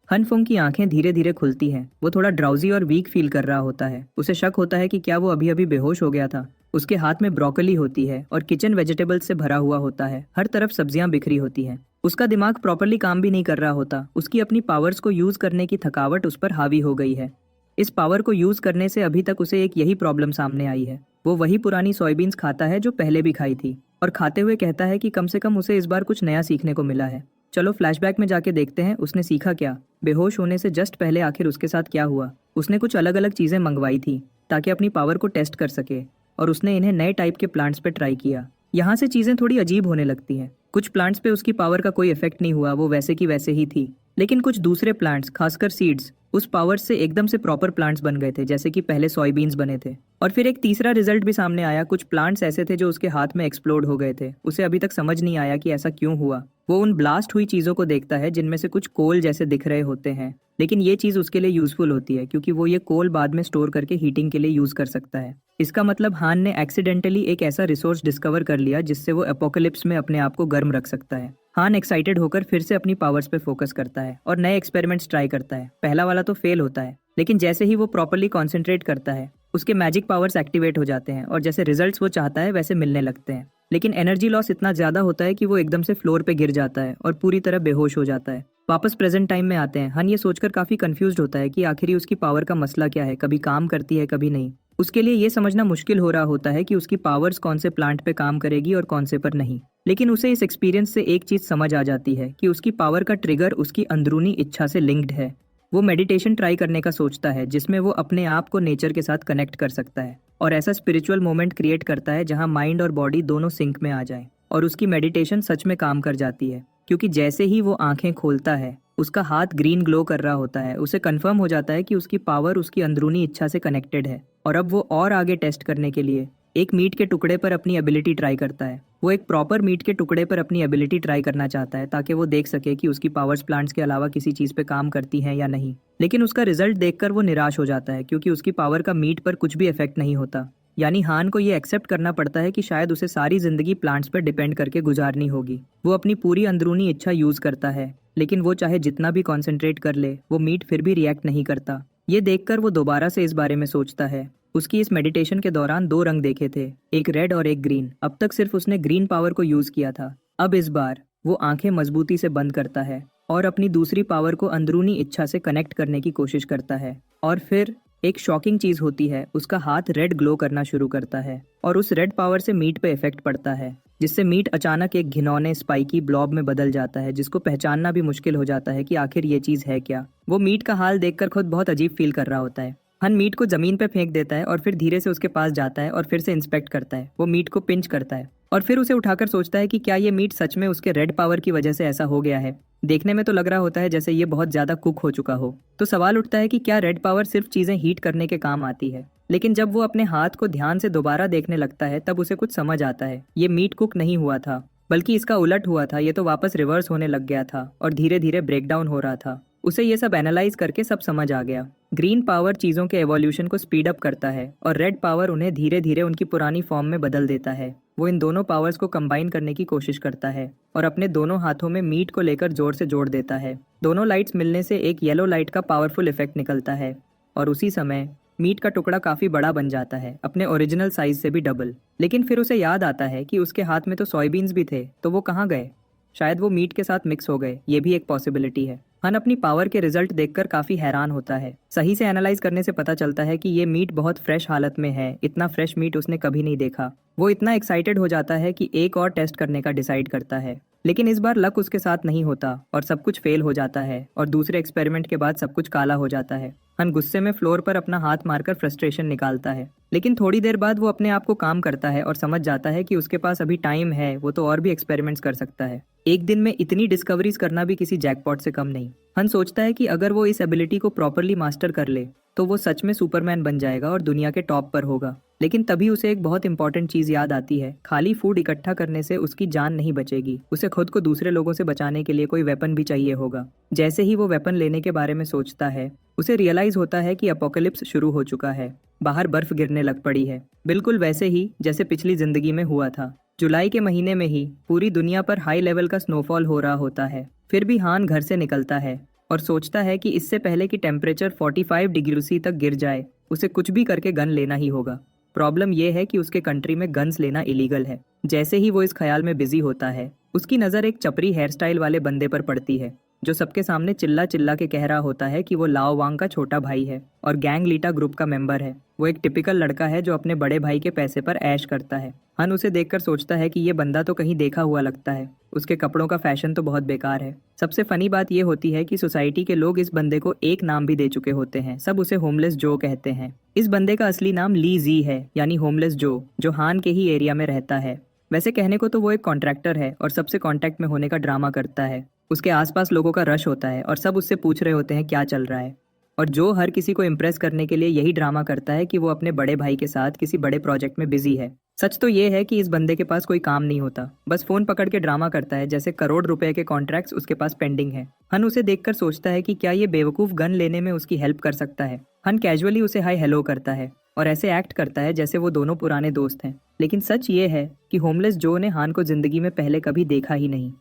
हन फुंग की आंखें धीरे धीरे खुलती हैं। वो थोड़ा ड्राउजी और वीक फील कर रहा होता है। उसे शक होता है कि क्या वो अभी अभी बेहोश हो गया था। उसके हाथ में ब्रोकली होती है और किचन वेजिटेबल्स से भरा हुआ होता है। हर तरफ सब्जियां बिखरी होती हैं। उसका दिमाग प्रॉपरली काम भी नहीं कर रहा होता। उसकी अपनी पावर्स को यूज करने की थकावट उस पर हावी हो गई है। इस पावर को यूज करने से अभी तक उसे एक यही प्रॉब्लम सामने आई है। वो वही पुरानी सोयाबीन्स खाता है जो पहले भी खाई थी, और खाते हुए कहता है कि कम से कम उसे इस बार कुछ नया सीखने को मिला है। चलो फ्लैशबैक में जाके देखते हैं उसने सीखा क्या। बेहोश होने से जस्ट पहले आखिर उसके साथ क्या हुआ। उसने कुछ अलग अलग चीजें मंगवाई थी ताकि अपनी पावर को टेस्ट कर सके, और उसने इन्हें नए टाइप के प्लांट्स पे ट्राई किया। यहाँ से चीजें थोड़ी अजीब होने लगती हैं। कुछ प्लांट्स पे उसकी पावर का कोई इफेक्ट नहीं हुआ, वो वैसे की वैसे ही थी। लेकिन कुछ दूसरे प्लांट्स, खासकर सीड्स, उस पावर से एकदम से प्रॉपर प्लांट्स बन गए थे, जैसे कि पहले सोयाबीन्स बने थे। और फिर एक तीसरा रिजल्ट भी सामने आया। कुछ प्लांट्स ऐसे थे जो उसके हाथ में एक्सप्लोड हो गए थे। उसे अभी तक समझ नहीं आया कि ऐसा क्यों हुआ। वो उन ब्लास्ट हुई चीजों को देखता है जिनमें से कुछ कोल जैसे दिख रहे होते हैं, लेकिन ये चीज उसके लिए यूजफुल होती है क्योंकि वो ये कोल बाद में स्टोर करके हीटिंग के लिए यूज कर सकता है। इसका मतलब हान ने एक्सीडेंटली एक ऐसा रिसोर्स डिस्कवर कर लिया जिससे वो एपोकलिप्स में अपने आप को गर्म रख सकता है। हान एक्साइटेड होकर फिर से अपनी पावर्स पे फोकस करता है और नए एक्सपेरिमेंट्स ट्राई करता है। पहला वाला तो फेल होता है, लेकिन जैसे ही वो प्रॉपर्ली कॉन्सेंट्रेट करता है, उसके मैजिक पावर्स एक्टिवेट हो जाते हैं और जैसे रिजल्ट्स वो चाहता है वैसे मिलने लगते हैं। लेकिन एनर्जी लॉस इतना ज्यादा होता है कि वो एकदम से फ्लोर पे गिर जाता है और पूरी तरह बेहोश हो जाता है। वापस प्रेजेंट टाइम में आते हैं। हन ये सोचकर काफी कंफ्यूज्ड होता है कि आखिर उसकी पावर का मसला क्या है, कभी काम करती है कभी नहीं। उसके लिए ये समझना मुश्किल हो रहा होता है कि उसकी पावर्स कौन से प्लांट पे काम करेगी और कौन से पर नहीं। लेकिन उसे इस एक्सपीरियंस से एक चीज समझ आ जाती है कि उसकी पावर का ट्रिगर उसकी अंदरूनी इच्छा से लिंक्ड है। वो मेडिटेशन ट्राई करने का सोचता है जिसमें वो अपने आप को नेचर के साथ कनेक्ट कर सकता है और ऐसा स्पिरिचुअल मोमेंट क्रिएट करता है जहां माइंड और बॉडी दोनों सिंक में आ जाए। और उसकी मेडिटेशन सच में काम कर जाती है, क्योंकि जैसे ही वो आंखें खोलता है उसका हाथ ग्रीन ग्लो कर रहा होता है। उसे कंफर्म हो जाता है कि उसकी पावर उसकी अंदरूनी इच्छा से कनेक्टेड है। और अब वो और आगे टेस्ट करने के लिए एक मीट के टुकड़े पर अपनी एबिलिटी ट्राई करता है। वो एक प्रॉपर मीट के टुकड़े पर अपनी एबिलिटी ट्राई करना चाहता है ताकि वो देख सके कि उसकी पावर्स प्लांट्स के अलावा किसी चीज पे काम करती हैं या नहीं। लेकिन उसका रिजल्ट देखकर वो निराश हो जाता है, क्योंकि उसकी पावर का मीट पर कुछ भी इफेक्ट नहीं होता। यानी हान को ये एक्सेप्ट करना पड़ता है कि शायद उसे सारी जिंदगी प्लांट्स पर डिपेंड करके गुजारनी होगी। वो अपनी पूरी अंदरूनी इच्छा यूज करता है, लेकिन वो चाहे जितना भी कॉन्सेंट्रेट कर ले, वो मीट फिर भी रिएक्ट नहीं करता। ये देखकर वो दोबारा से इस बारे में सोचता है। उसकी इस मेडिटेशन के दौरान 2 रंग देखे थे, एक रेड और एक ग्रीन। अब तक सिर्फ उसने ग्रीन पावर को यूज किया था। अब इस बार वो आंखें मजबूती से बंद करता है और अपनी दूसरी पावर को अंदरूनी इच्छा से कनेक्ट करने की कोशिश करता है। और फिर एक शॉकिंग चीज होती है, उसका हाथ रेड ग्लो करना शुरू करता है और उस रेड पावर से मीट पे इफेक्ट पड़ता है, जिससे मीट अचानक एक घिनौने स्पाइकी ब्लॉब में बदल जाता है, जिसको पहचानना भी मुश्किल हो जाता है कि आखिर ये चीज है क्या। वो मीट का हाल देखकर खुद बहुत अजीब फील कर रहा होता है। हन मीट को जमीन पे फेंक देता है और फिर धीरे से उसके पास जाता है और फिर से इंस्पेक्ट करता है। वो मीट को पिंच करता है और फिर उसे उठाकर सोचता है कि क्या ये मीट सच में उसके रेड पावर की वजह से ऐसा हो गया है। देखने में तो लग रहा होता है जैसे ये बहुत ज्यादा कुक हो चुका हो। तो सवाल उठता है कि क्या रेड पावर सिर्फ चीजें हीट करने के काम आती है। लेकिन जब वो अपने हाथ को ध्यान से दोबारा देखने लगता है तब उसे कुछ समझ आता है। ये मीट कुक नहीं हुआ था, बल्कि इसका उलट हुआ था, ये तो वापस रिवर्स होने लग गया था और धीरे धीरे ब्रेकडाउन हो रहा था। उसे ये सब एनालाइज करके सब समझ आ गया। ग्रीन पावर चीज़ों के एवोल्यूशन को स्पीड अप करता है और रेड पावर उन्हें धीरे धीरे उनकी पुरानी फॉर्म में बदल देता है। वो इन दोनों पावर्स को कंबाइन करने की कोशिश करता है और अपने दोनों हाथों में मीट को लेकर जोर से जोड़ देता है। दोनों लाइट्स मिलने से एक येलो लाइट का पावरफुल इफेक्ट निकलता है और उसी समय मीट का टुकड़ा काफी बड़ा बन जाता है, अपने ओरिजिनल साइज से भी डबल। लेकिन फिर उसे याद आता है कि उसके हाथ में तो सोयाबीन्स भी थे, तो वो कहाँ गए? शायद वो मीट के साथ मिक्स हो गए, ये भी एक पॉसिबिलिटी है। हन अपनी पावर के रिजल्ट देखकर काफी हैरान होता है। सही से एनालाइज करने से पता चलता है कि ये मीट बहुत फ्रेश हालत में है। इतना फ्रेश मीट उसने कभी नहीं देखा। वो इतना एक्साइटेड हो जाता है कि एक और टेस्ट करने का डिसाइड करता है। लेकिन इस बार लक उसके साथ नहीं होता और सब कुछ फेल हो जाता है और दूसरे एक्सपेरिमेंट के बाद सब कुछ काला हो जाता है। हन गुस्से में फ्लोर पर अपना हाथ मारकर फ्रस्ट्रेशन निकालता है। लेकिन थोड़ी देर बाद वो अपने आप को काम करता है और समझ जाता है कि उसके पास अभी टाइम है, वो तो और भी एक्सपेरिमेंट्स कर सकता है। एक दिन में इतनी डिस्कवरीज करना भी किसी जैकपॉट से कम नहीं। हन सोचता है कि अगर वो इस एबिलिटी को प्रॉपरली मास्टर कर ले तो वो सच में सुपरमैन बन जाएगा और दुनिया के टॉप पर होगा। लेकिन तभी उसे एक बहुत इंपॉर्टेंट चीज याद आती है। खाली फूड इकट्ठा करने से उसकी जान नहीं बचेगी। उसे खुद को दूसरे लोगों से बचाने के लिए कोई वेपन भी चाहिए होगा। जैसे ही वो वेपन लेने के बारे में सोचता है, उसे रियलाइज होता है कि अपोकलिप्स शुरू हो चुका है। बाहर बर्फ गिरने लग पड़ी है, बिल्कुल वैसे ही जैसे पिछली जिंदगी में हुआ था। जुलाई के महीने में ही पूरी दुनिया पर हाई लेवल का स्नोफॉल हो रहा होता है। फिर भी हान घर से निकलता है और सोचता है कि इससे पहले कि टेम्परेचर 45 डिग्री सी तक गिर जाए, उसे कुछ भी करके गन लेना ही होगा। प्रॉब्लम यह है कि उसके कंट्री में गन्स लेना इलीगल है। जैसे ही वो इस ख्याल में बिजी होता है, उसकी नज़र एक चपरी हेयर स्टाइल वाले बंदे पर पड़ती है जो सबके सामने चिल्ला चिल्ला के कह रहा होता है कि वो लाओ वांग का छोटा भाई है और गैंग लीटा ग्रुप का मेंबर है। वो एक टिपिकल लड़का है जो अपने बड़े भाई के पैसे पर ऐश करता है। हन उसे देखकर सोचता है कि ये बंदा तो कहीं देखा हुआ लगता है। उसके कपड़ों का फैशन तो बहुत बेकार है। सबसे फनी बात यह होती है कि सोसाइटी के लोग इस बंदे को एक नाम भी दे चुके होते हैं। सब उसे होमलेस जो कहते हैं। इस बंदे का असली नाम ली जी है, यानी होमलेस जो हान के ही एरिया में रहता है। वैसे कहने को तो वो एक कॉन्ट्रैक्टर है और सबसे कांटेक्ट में होने का ड्रामा करता है। उसके आसपास लोगों का रश होता है और सब उससे पूछ रहे होते हैं क्या चल रहा है। और जो हर किसी को इम्प्रेस करने के लिए यही ड्रामा करता है कि वो अपने बड़े भाई के साथ किसी बड़े प्रोजेक्ट में बिजी है। सच तो ये है कि इस बंदे के पास कोई काम नहीं होता, बस फोन पकड़ के ड्रामा करता है जैसे करोड़ रुपए के कॉन्ट्रैक्ट्स उसके पास पेंडिंग है। हन उसे देखकर सोचता है कि क्या ये बेवकूफ गन लेने में उसकी हेल्प कर सकता है। हन कैजुअली उसे हाय हेलो करता है और ऐसे एक्ट करता है जैसे वो दोनों पुराने दोस्त हैं। लेकिन सच ये है कि होमलेस जो ने हान को जिंदगी में पहले कभी देखा ही नहीं।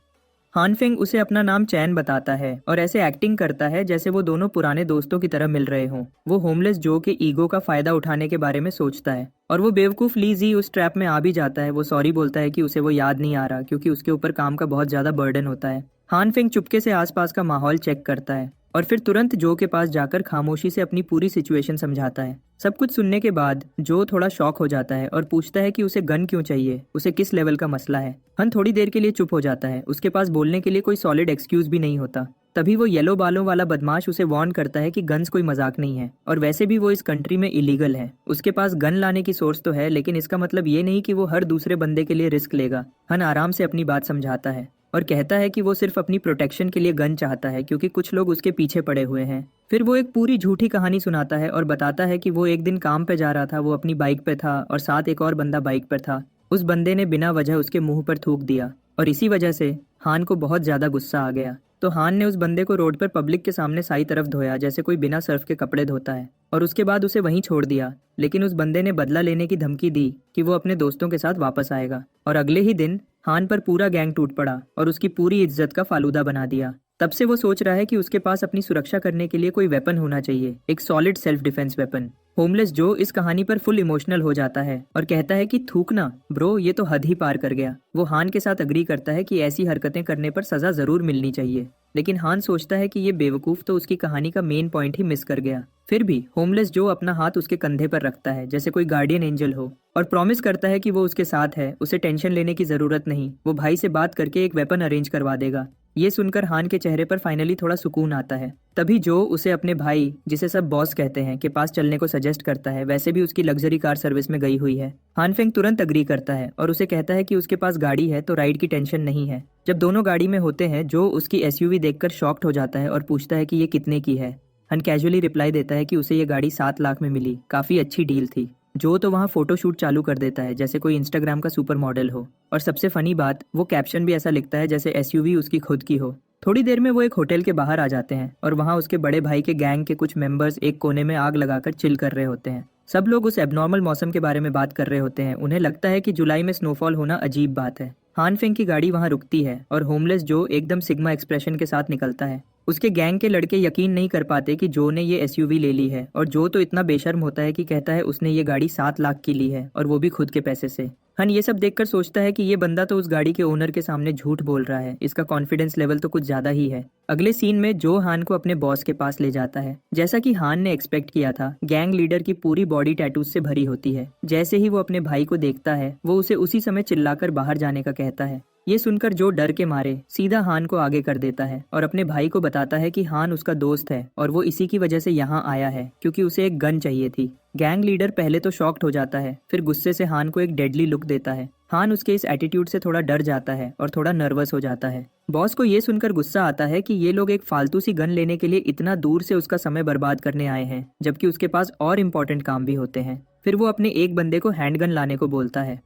हानफेंग उसे अपना नाम चैन बताता है और ऐसे एक्टिंग करता है जैसे वो दोनों पुराने दोस्तों की तरह मिल रहे हों। वो होमलेस जो के ईगो का फायदा उठाने के बारे में सोचता है और वो बेवकूफ ली जी उस ट्रैप में आ भी जाता है। वो सॉरी बोलता है कि उसे वो याद नहीं आ रहा क्योंकि उसके ऊपर काम का बहुत ज्यादा बर्डन होता है। हानफेंग चुपके से आसपास का माहौल चेक करता है और फिर तुरंत जो के पास जाकर खामोशी से अपनी पूरी सिचुएशन समझाता है। सब कुछ सुनने के बाद जो थोड़ा शॉक हो जाता है और पूछता है कि उसे गन क्यों चाहिए, उसे किस लेवल का मसला है। हन थोड़ी देर के लिए चुप हो जाता है। उसके पास बोलने के लिए कोई सॉलिड एक्सक्यूज भी नहीं होता। तभी वो येलो बालों वाला बदमाश उसे वार्न करता है कि गन्स कोई मजाक नहीं है और वैसे भी वो इस कंट्री में इलीगल है। उसके पास गन लाने की सोर्स तो है, लेकिन इसका मतलब ये नहीं कि वो हर दूसरे बंदे के लिए रिस्क लेगा। हन आराम से अपनी बात समझाता है और कहता है कि वो सिर्फ अपनी प्रोटेक्शन के लिए गन चाहता है क्योंकि कुछ लोग उसके पीछे पड़े हुए हैं। फिर वो एक पूरी झूठी कहानी सुनाता है और बताता है कि वो एक दिन काम पे जा रहा था। वो अपनी बाइक पे था और साथ एक और बंदा बाइक पर था। उस बंदे ने बिना वजह उसके मुंह पर थूक दिया और इसी वजह से हान को बहुत ज्यादा गुस्सा आ गया। तो हान ने उस बंदे को रोड पर पब्लिक के सामने साई तरफ धोया जैसे कोई बिना सर्फ के कपड़े धोता है और उसके बाद उसे वहीं छोड़ दिया। लेकिन उस बंदे ने बदला लेने की धमकी दी कि वो अपने दोस्तों के साथ वापस आएगा और अगले ही दिन हान पर पूरा गैंग टूट पड़ा और उसकी पूरी इज्जत का फालूदा बना दिया। तब से वो सोच रहा है कि उसके पास अपनी सुरक्षा करने के लिए कोई वेपन होना चाहिए, एक solid self defence weapon. Homeless जो इस कहानी पर फुल इमोशनल हो जाता है और कहता है कि थूकना ब्रो, ये तो हद ही पार कर गया। वो हान के साथ अग्री करता है कि ऐसी हरकतें करने पर सजा जरूर मिलनी चाहिए। लेकिन हान सोचता है कि ये बेवकूफ तो उसकी कहानी का मेन पॉइंट ही मिस कर गया। फिर भी होमलेस जो अपना हाथ उसके कंधे पर रखता है जैसे कोई गार्डियन एंजल हो और प्रॉमिस करता है कि वो उसके साथ है, उसे टेंशन लेने की जरूरत नहीं, वो भाई से बात करके एक वेपन अरेंज करवा देगा। ये सुनकर हान के चेहरे पर फाइनली थोड़ा सुकून आता है। तभी जो उसे अपने भाई, जिसे सब बॉस कहते हैं, के पास चलने को सजेस्ट करता है। वैसे भी उसकी लग्जरी कार सर्विस में गई हुई है। हानफेंग तुरंत अग्री करता है और उसे कहता है कि उसके पास गाड़ी है तो राइड की टेंशन नहीं है। जब दोनों गाड़ी में होते हैं, जो उसकी एसयूवी देखकर शॉक्ड हो जाता है और पूछता है कि ये कितने की है। हन कैजुअली रिप्लाई देता है कि उसे ये गाड़ी 7 लाख में मिली, काफी अच्छी डील थी। जो तो वहाँ फोटोशूट चालू कर देता है जैसे कोई इंस्टाग्राम का सुपर मॉडल हो, और सबसे फनी बात, वो कैप्शन भी ऐसा लिखता है जैसे एसयूवी उसकी खुद की हो। थोड़ी देर में वो एक होटल के बाहर आ जाते हैं और वहाँ उसके बड़े भाई के गैंग के कुछ मेंबर्स एक कोने में आग लगाकर चिल कर रहे होते हैं। सब लोग उस एबनॉर्मल मौसम के बारे में बात कर रहे होते हैं। उन्हें लगता है कि जुलाई में स्नोफॉल होना अजीब बात है। हान फेंग की गाड़ी वहाँ रुकती है और होमलेस जो एकदम सिग्मा एक्सप्रेशन के साथ निकलता है। उसके गैंग के लड़के यकीन नहीं कर पाते कि जो ने ये एसयूवी ले ली है, और जो तो इतना बेशर्म होता है कि कहता है उसने ये गाड़ी 7 लाख की ली है और वो भी खुद के पैसे से। हन ये सब देखकर सोचता है कि ये बंदा तो उस गाड़ी के ओनर के सामने झूठ बोल रहा है, इसका कॉन्फिडेंस लेवल तो कुछ ज्यादा ही है। अगले सीन में जो हान को अपने बॉस के पास ले जाता है। जैसा कि हान ने एक्सपेक्ट किया था, गैंग लीडर की पूरी बॉडी टैटूज से भरी होती है। जैसे ही वो अपने भाई को देखता है, वो उसे उसी समय चिल्लाकर बाहर जाने का कहता है। ये सुनकर जो डर के मारे सीधा हान को आगे कर देता है और अपने भाई को बताता है कि हान उसका दोस्त है और वो इसी की वजह से यहाँ आया है क्योंकि उसे एक गन चाहिए थी। गैंग लीडर पहले तो शॉक्ड हो जाता है, फिर गुस्से से हान को एक डेडली लुक देता है। हान उसके इस एटीट्यूड से थोड़ा डर जाता है और थोड़ा नर्वस हो जाता है। बॉस को ये सुनकर गुस्सा आता है कि ये लोग एक फालतू सी गन लेने के लिए इतना दूर से उसका समय बर्बाद करने आए हैं, जबकि उसके पास और इम्पोर्टेंट काम भी होते हैं। फिर वो अपने एक बंदे को हैंडगन लाने को बोलता है।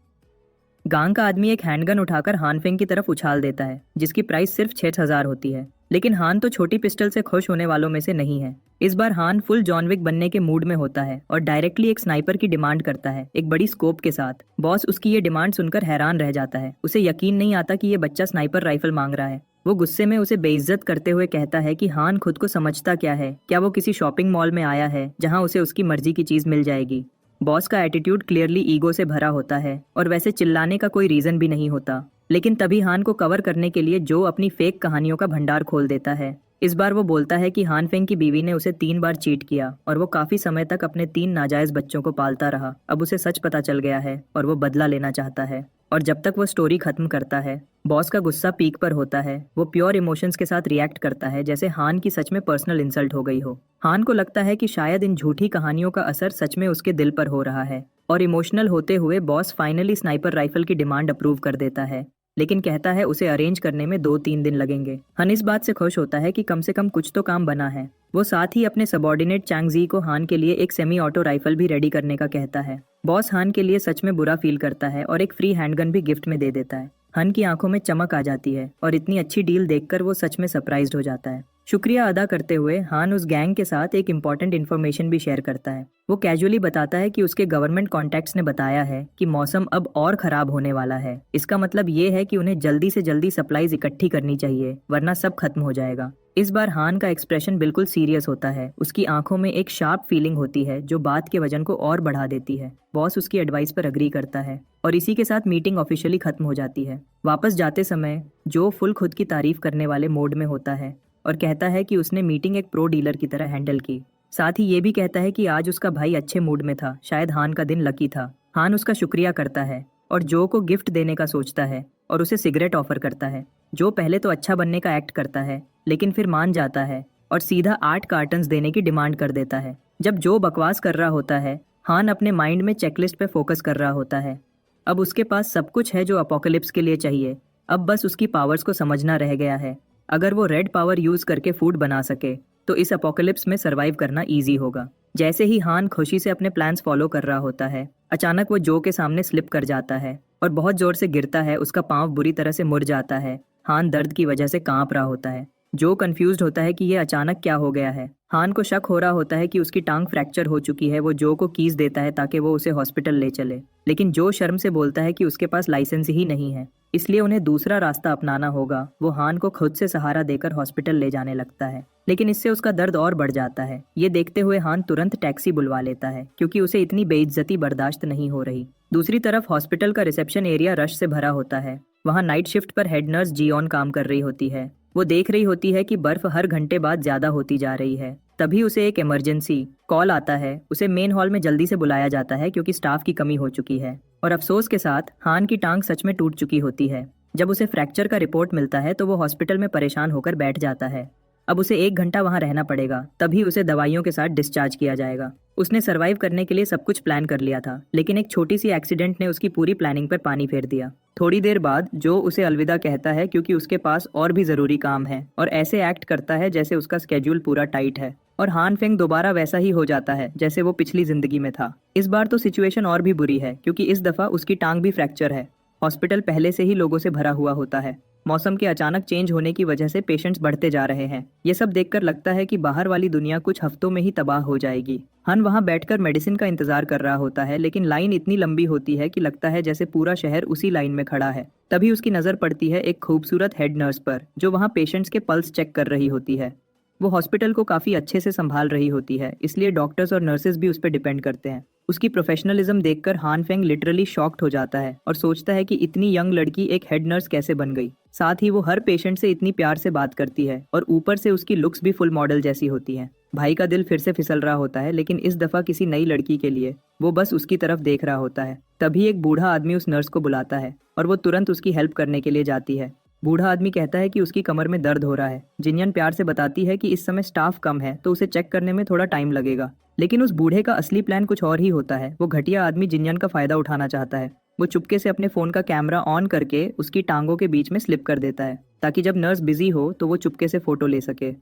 गांग का आदमी एक हैंडगन उठाकर हान फेंग की तरफ उछाल देता है, जिसकी प्राइस सिर्फ 6,000 होती है। लेकिन हान तो छोटी पिस्टल से खुश होने वालों में से नहीं है। इस बार हान फुल जॉन विक बनने के मूड में होता है और डायरेक्टली एक स्नाइपर की डिमांड करता है, एक बड़ी स्कोप के साथ। बॉस उसकी ये डिमांड सुनकर हैरान रह जाता है। उसे यकीन नहीं आता कि ये बच्चा स्नाइपर राइफल मांग रहा है। वो गुस्से में उसे बेइज्जत करते हुए कहता है कि हान खुद को समझता क्या है, क्या वो किसी शॉपिंग मॉल में आया है जहाँ उसे उसकी मर्जी की चीज मिल जाएगी। बॉस का एटीट्यूड क्लियरली ईगो से भरा होता है और वैसे चिल्लाने का कोई रीजन भी नहीं होता। लेकिन तभी हान को कवर करने के लिए जो अपनी फेक कहानियों का भंडार खोल देता है। इस बार वो बोलता है कि हान फेंग की बीवी ने उसे 3 बार चीट किया और वो काफी समय तक अपने 3 नाजायज बच्चों को पालता रहा। अब उसे सच पता चल गया है और वो बदला लेना चाहता है। और जब तक वो स्टोरी खत्म करता है, बॉस का गुस्सा पीक पर होता है। वो प्योर इमोशंस के साथ रिएक्ट करता है जैसे हान की सच में पर्सनल इंसल्ट हो गई हो। हान को लगता है कि शायद इन झूठी कहानियों का असर सच में उसके दिल पर हो रहा है, और इमोशनल होते हुए बॉस फाइनली स्नाइपर राइफल की डिमांड अप्रूव कर देता है, लेकिन कहता है उसे अरेंज करने में 2-3 दिन लगेंगे। हन इस बात से खुश होता है कि कम से कम कुछ तो काम बना है। वो साथ ही अपने सबॉर्डिनेट चैंगजी को हान के लिए एक सेमी ऑटो राइफल भी रेडी करने का कहता है। बॉस हान के लिए सच में बुरा फील करता है और एक फ्री हैंडगन भी गिफ्ट में दे देता है। हन की आंखों में चमक आ जाती है और इतनी अच्छी डील देखकर वो सच में सरप्राइज्ड हो जाता है। शुक्रिया अदा करते हुए हान उस गैंग के साथ एक इम्पॉर्टेंट इन्फॉर्मेशन भी शेयर करता है। वो कैजुअली बताता है कि उसके गवर्नमेंट कॉन्टैक्ट्स ने बताया है कि मौसम अब और खराब होने वाला है। इसका मतलब ये है कि उन्हें जल्दी से जल्दी सप्लाईज इकट्ठी करनी चाहिए, वरना सब खत्म हो जाएगा। इस बार हान का एक्सप्रेशन बिल्कुल सीरियस होता है। उसकी आंखों में एक शार्प फीलिंग होती है जो बात के वजन को और बढ़ा देती है। बॉस उसकी एडवाइस पर अग्री करता है और इसी के साथ मीटिंग ऑफिशियली खत्म हो जाती है। वापस जाते समय जो फुल खुद की तारीफ करने वाले मोड में होता है और कहता है कि उसने मीटिंग एक प्रो डीलर की तरह हैंडल की। साथ ही ये भी कहता है कि आज उसका भाई अच्छे मूड में था, शायद हान का दिन लकी था। हान उसका शुक्रिया करता है और जो को गिफ्ट देने का सोचता है और उसे सिगरेट ऑफर करता है। जो पहले तो अच्छा बनने का एक्ट करता है, लेकिन फिर मान जाता है और सीधा 8 कार्टन्स देने की डिमांड कर देता है। जब जो बकवास कर रहा होता है, हान अपने माइंड में चेकलिस्ट पे फोकस कर रहा होता है। अब उसके पास सब कुछ है जो अपोकलिप्स के लिए चाहिए। अब बस उसकी पावर्स को समझना रह गया है। अगर वो रेड पावर यूज करके फूड बना सके तो इस अपोकलिप्स में सरवाइव करना इजी होगा। जैसे ही हान खुशी से अपने प्लान्स फॉलो कर रहा होता है, अचानक वो जो के सामने स्लिप कर जाता है और बहुत जोर से गिरता है। उसका पांव बुरी तरह से मुड़ जाता है। हान दर्द की वजह से कांप रहा होता है। जो कंफ्यूज्ड होता है कि ये अचानक क्या हो गया है। हान को शक हो रहा होता है कि उसकी टांग फ्रैक्चर हो चुकी है। वो जो को कीज देता है ताकि वो उसे हॉस्पिटल ले चले, लेकिन जो शर्म से बोलता है कि उसके पास लाइसेंस ही नहीं है, इसलिए उन्हें दूसरा रास्ता अपनाना होगा। वो हान को खुद से सहारा देकर हॉस्पिटल ले जाने लगता है, लेकिन इससे उसका दर्द और बढ़ जाता है। ये देखते हुए हान तुरंत टैक्सी बुलवा लेता है क्योंकि उसे इतनी बेइज्जती बर्दाश्त नहीं हो रही। दूसरी तरफ हॉस्पिटल का रिसेप्शन एरिया रश से भरा होता है। वहाँ नाइट शिफ्ट पर हेड नर्स जियोन काम कर रही होती है। वो देख रही होती है कि बर्फ हर घंटे बाद ज्यादा होती जा रही है। तभी उसे एक इमरजेंसी कॉल आता है। उसे मेन हॉल में जल्दी से बुलाया जाता है क्योंकि स्टाफ की कमी हो चुकी है। और अफसोस के साथ हान की टांग सच में टूट चुकी होती है। जब उसे फ्रैक्चर का रिपोर्ट मिलता है तो वो हॉस्पिटल में परेशान होकर बैठ जाता है। अब उसे 1 घंटा वहाँ रहना पड़ेगा, तभी उसे दवाइयों के साथ डिस्चार्ज किया जाएगा। उसने सरवाइव करने के लिए सब कुछ प्लान कर लिया था, लेकिन एक छोटी सी एक्सीडेंट ने उसकी पूरी प्लानिंग पर पानी फेर दिया। थोड़ी देर बाद जो उसे अलविदा कहता है क्योंकि उसके पास और भी जरूरी काम है और ऐसे एक्ट करता है जैसे उसका स्केड्यूल पूरा टाइट है। और हान फेंग दोबारा वैसा ही हो जाता है जैसे वो पिछली जिंदगी में था। इस बार तो सिचुएशन और भी बुरी है क्योंकि इस दफा उसकी टांग भी फ्रैक्चर है। हॉस्पिटल पहले से ही लोगों से भरा हुआ होता है। मौसम के अचानक चेंज होने की वजह से पेशेंट्स बढ़ते जा रहे हैं। ये सब देखकर लगता है कि बाहर वाली दुनिया कुछ हफ्तों में ही तबाह हो जाएगी। हन वहाँ बैठकर मेडिसिन का इंतजार कर रहा होता है, लेकिन लाइन इतनी लंबी होती है कि लगता है जैसे पूरा शहर उसी लाइन में खड़ा है। तभी उसकी नजर पड़ती है एक खूबसूरत हेड नर्स पर, जो वहाँ पेशेंट्स के पल्स चेक कर रही होती है। वो हॉस्पिटल को काफी अच्छे से संभाल रही होती है, इसलिए डॉक्टर्स और नर्सेज भी उस पर डिपेंड करते हैं। उसकी प्रोफेशनलिज्म देखकर हान फेंग लिटरली शॉक्ड हो जाता है और सोचता है कि इतनी यंग लड़की एक हेड नर्स कैसे बन गई। साथ ही वो हर पेशेंट से इतनी प्यार से बात करती है और ऊपर से उसकी लुक्स भी फुल मॉडल जैसी होती हैं। भाई का दिल फिर से फिसल रहा होता है, लेकिन इस दफा किसी नई लड़की के लिए। वो बस उसकी तरफ देख रहा होता है। तभी एक बूढ़ा आदमी उस नर्स को बुलाता है और वो तुरंत उसकी हेल्प करने के लिए जाती है। बूढ़ा आदमी कहता है कि उसकी कमर में दर्द हो रहा है। जिनयन प्यार से बताती है कि इस समय स्टाफ कम है तो उसे चेक करने में थोड़ा टाइम लगेगा। लेकिन उस बूढ़े का असली प्लान कुछ और ही होता है। वो घटिया आदमी जिनयन का फायदा उठाना चाहता है। वो चुपके से अपने फोन का कैमरा ऑन करके उसकी टांगों के बीच में स्लिप कर देता है, ताकि जब नर्स बिजी हो तो वो चुपके से फोटो ले सके।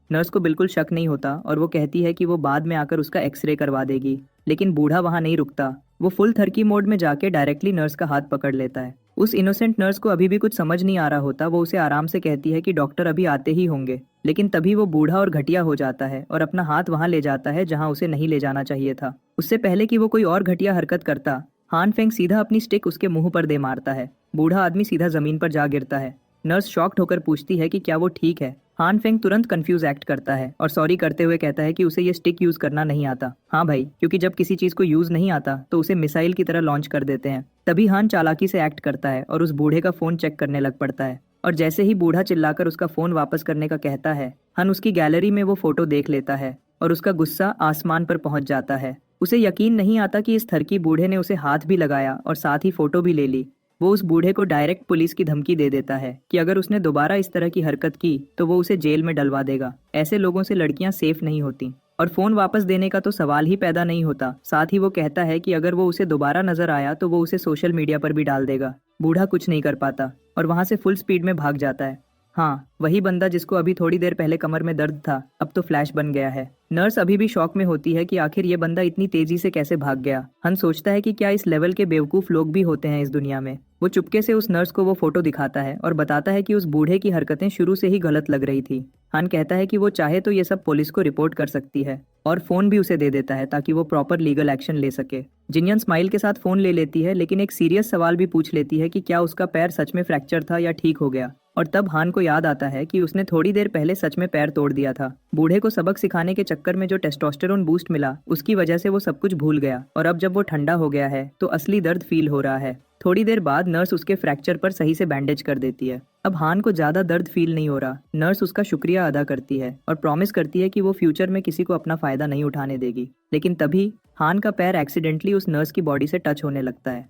नर्स को बिल्कुल शक नहीं होता और वो कहती है कि वो बाद में आकर उसका एक्सरे करवा देगी। लेकिन बूढ़ा वहाँ नहीं रुकता। वो फुल थर्की मोड में जाके डायरेक्टली नर्स का हाथ पकड़ लेता है। उस इनोसेंट नर्स को अभी भी कुछ समझ नहीं आ रहा होता। वो उसे आराम से कहती है कि डॉक्टर अभी आते ही होंगे। लेकिन तभी वो बूढ़ा और घटिया हो जाता है और अपना हाथ वहां ले जाता है जहां उसे नहीं ले जाना चाहिए था। उससे पहले कि वो कोई और घटिया हरकत करता, हान फेंग सीधा अपनी स्टिक उसके मुंह पर दे मारता है। बूढ़ा आदमी सीधा जमीन पर जा गिरता है। नर्स शॉक्ड होकर पूछती है कि क्या वो ठीक है। हान फेंग तुरंत कंफ्यूज एक्ट करता है और सॉरी करते हुए कहता है कि उसे ये स्टिक यूज करना नहीं आता। हाँ भाई, क्योंकि जब किसी चीज को यूज नहीं आता तो उसे मिसाइल की तरह लॉन्च कर देते हैं। तभी हान चालाकी से एक्ट करता है और उस बूढ़े का फोन चेक करने लग पड़ता है। और जैसे ही बूढ़ा चिल्लाकर उसका फोन वापस करने का कहता है, हन उसकी गैलरी में वो फोटो देख लेता है और उसका गुस्सा आसमान पर पहुंच जाता है। उसे यकीन नहीं आता कि इस थरकी बूढ़े ने उसे हाथ भी लगाया और साथ ही फोटो भी ले ली। वो उस बूढ़े को डायरेक्ट पुलिस की धमकी दे देता है कि अगर उसने दोबारा इस तरह की हरकत की तो वो उसे जेल में डलवा देगा। ऐसे लोगों से लड़कियां सेफ नहीं होती। और फोन वापस देने का तो सवाल ही पैदा नहीं होता। साथ ही वो कहता है कि अगर वो उसे दोबारा नजर आया तो वो उसे सोशल मीडिया पर भी डाल देगा। बूढ़ा कुछ नहीं कर पाता और वहां से फुल स्पीड में भाग जाता है। हाँ, वही बंदा जिसको अभी थोड़ी देर पहले कमर में दर्द था, अब तो फ्लैश बन गया है। नर्स अभी भी शॉक में होती है कि आखिर ये बंदा इतनी तेजी से कैसे भाग गया। हन सोचता है कि क्या इस लेवल के बेवकूफ लोग भी होते हैं इस दुनिया में। वो चुपके से उस नर्स को वो फोटो दिखाता है और बताता है कि उस बूढ़े की हरकतें शुरू से ही गलत लग रही थी। हन कहता है कि वो चाहे तो ये सब पुलिस को रिपोर्ट कर सकती है और फोन भी उसे दे देता है ताकि वो प्रॉपर लीगल एक्शन ले सके। जिनयन स्माइल के साथ फोन ले लेती है, लेकिन एक सीरियस सवाल भी पूछ लेती है कि क्या उसका पैर सच में फ्रैक्चर था या ठीक हो गया। और तब हान को याद आता है कि उसने थोड़ी देर पहले सच में पैर तोड़ दिया था। बूढ़े को सबक सिखाने के चक्कर में जो टेस्टोस्टेरोन बूस्ट मिला, उसकी वजह से वो सब कुछ भूल गया और अब जब वो ठंडा हो गया है तो असली दर्द फील हो रहा है। थोड़ी देर बाद नर्स उसके फ्रैक्चर पर सही से बैंडेज कर देती है। अब हान को ज्यादा दर्द फील नहीं हो रहा। नर्स उसका शुक्रिया अदा करती है और प्रॉमिस करती है कि वो फ्यूचर में किसी को अपना फायदा नहीं उठाने देगी। लेकिन तभी हान का पैर एक्सीडेंटली उस नर्स की बॉडी से टच होने लगता है।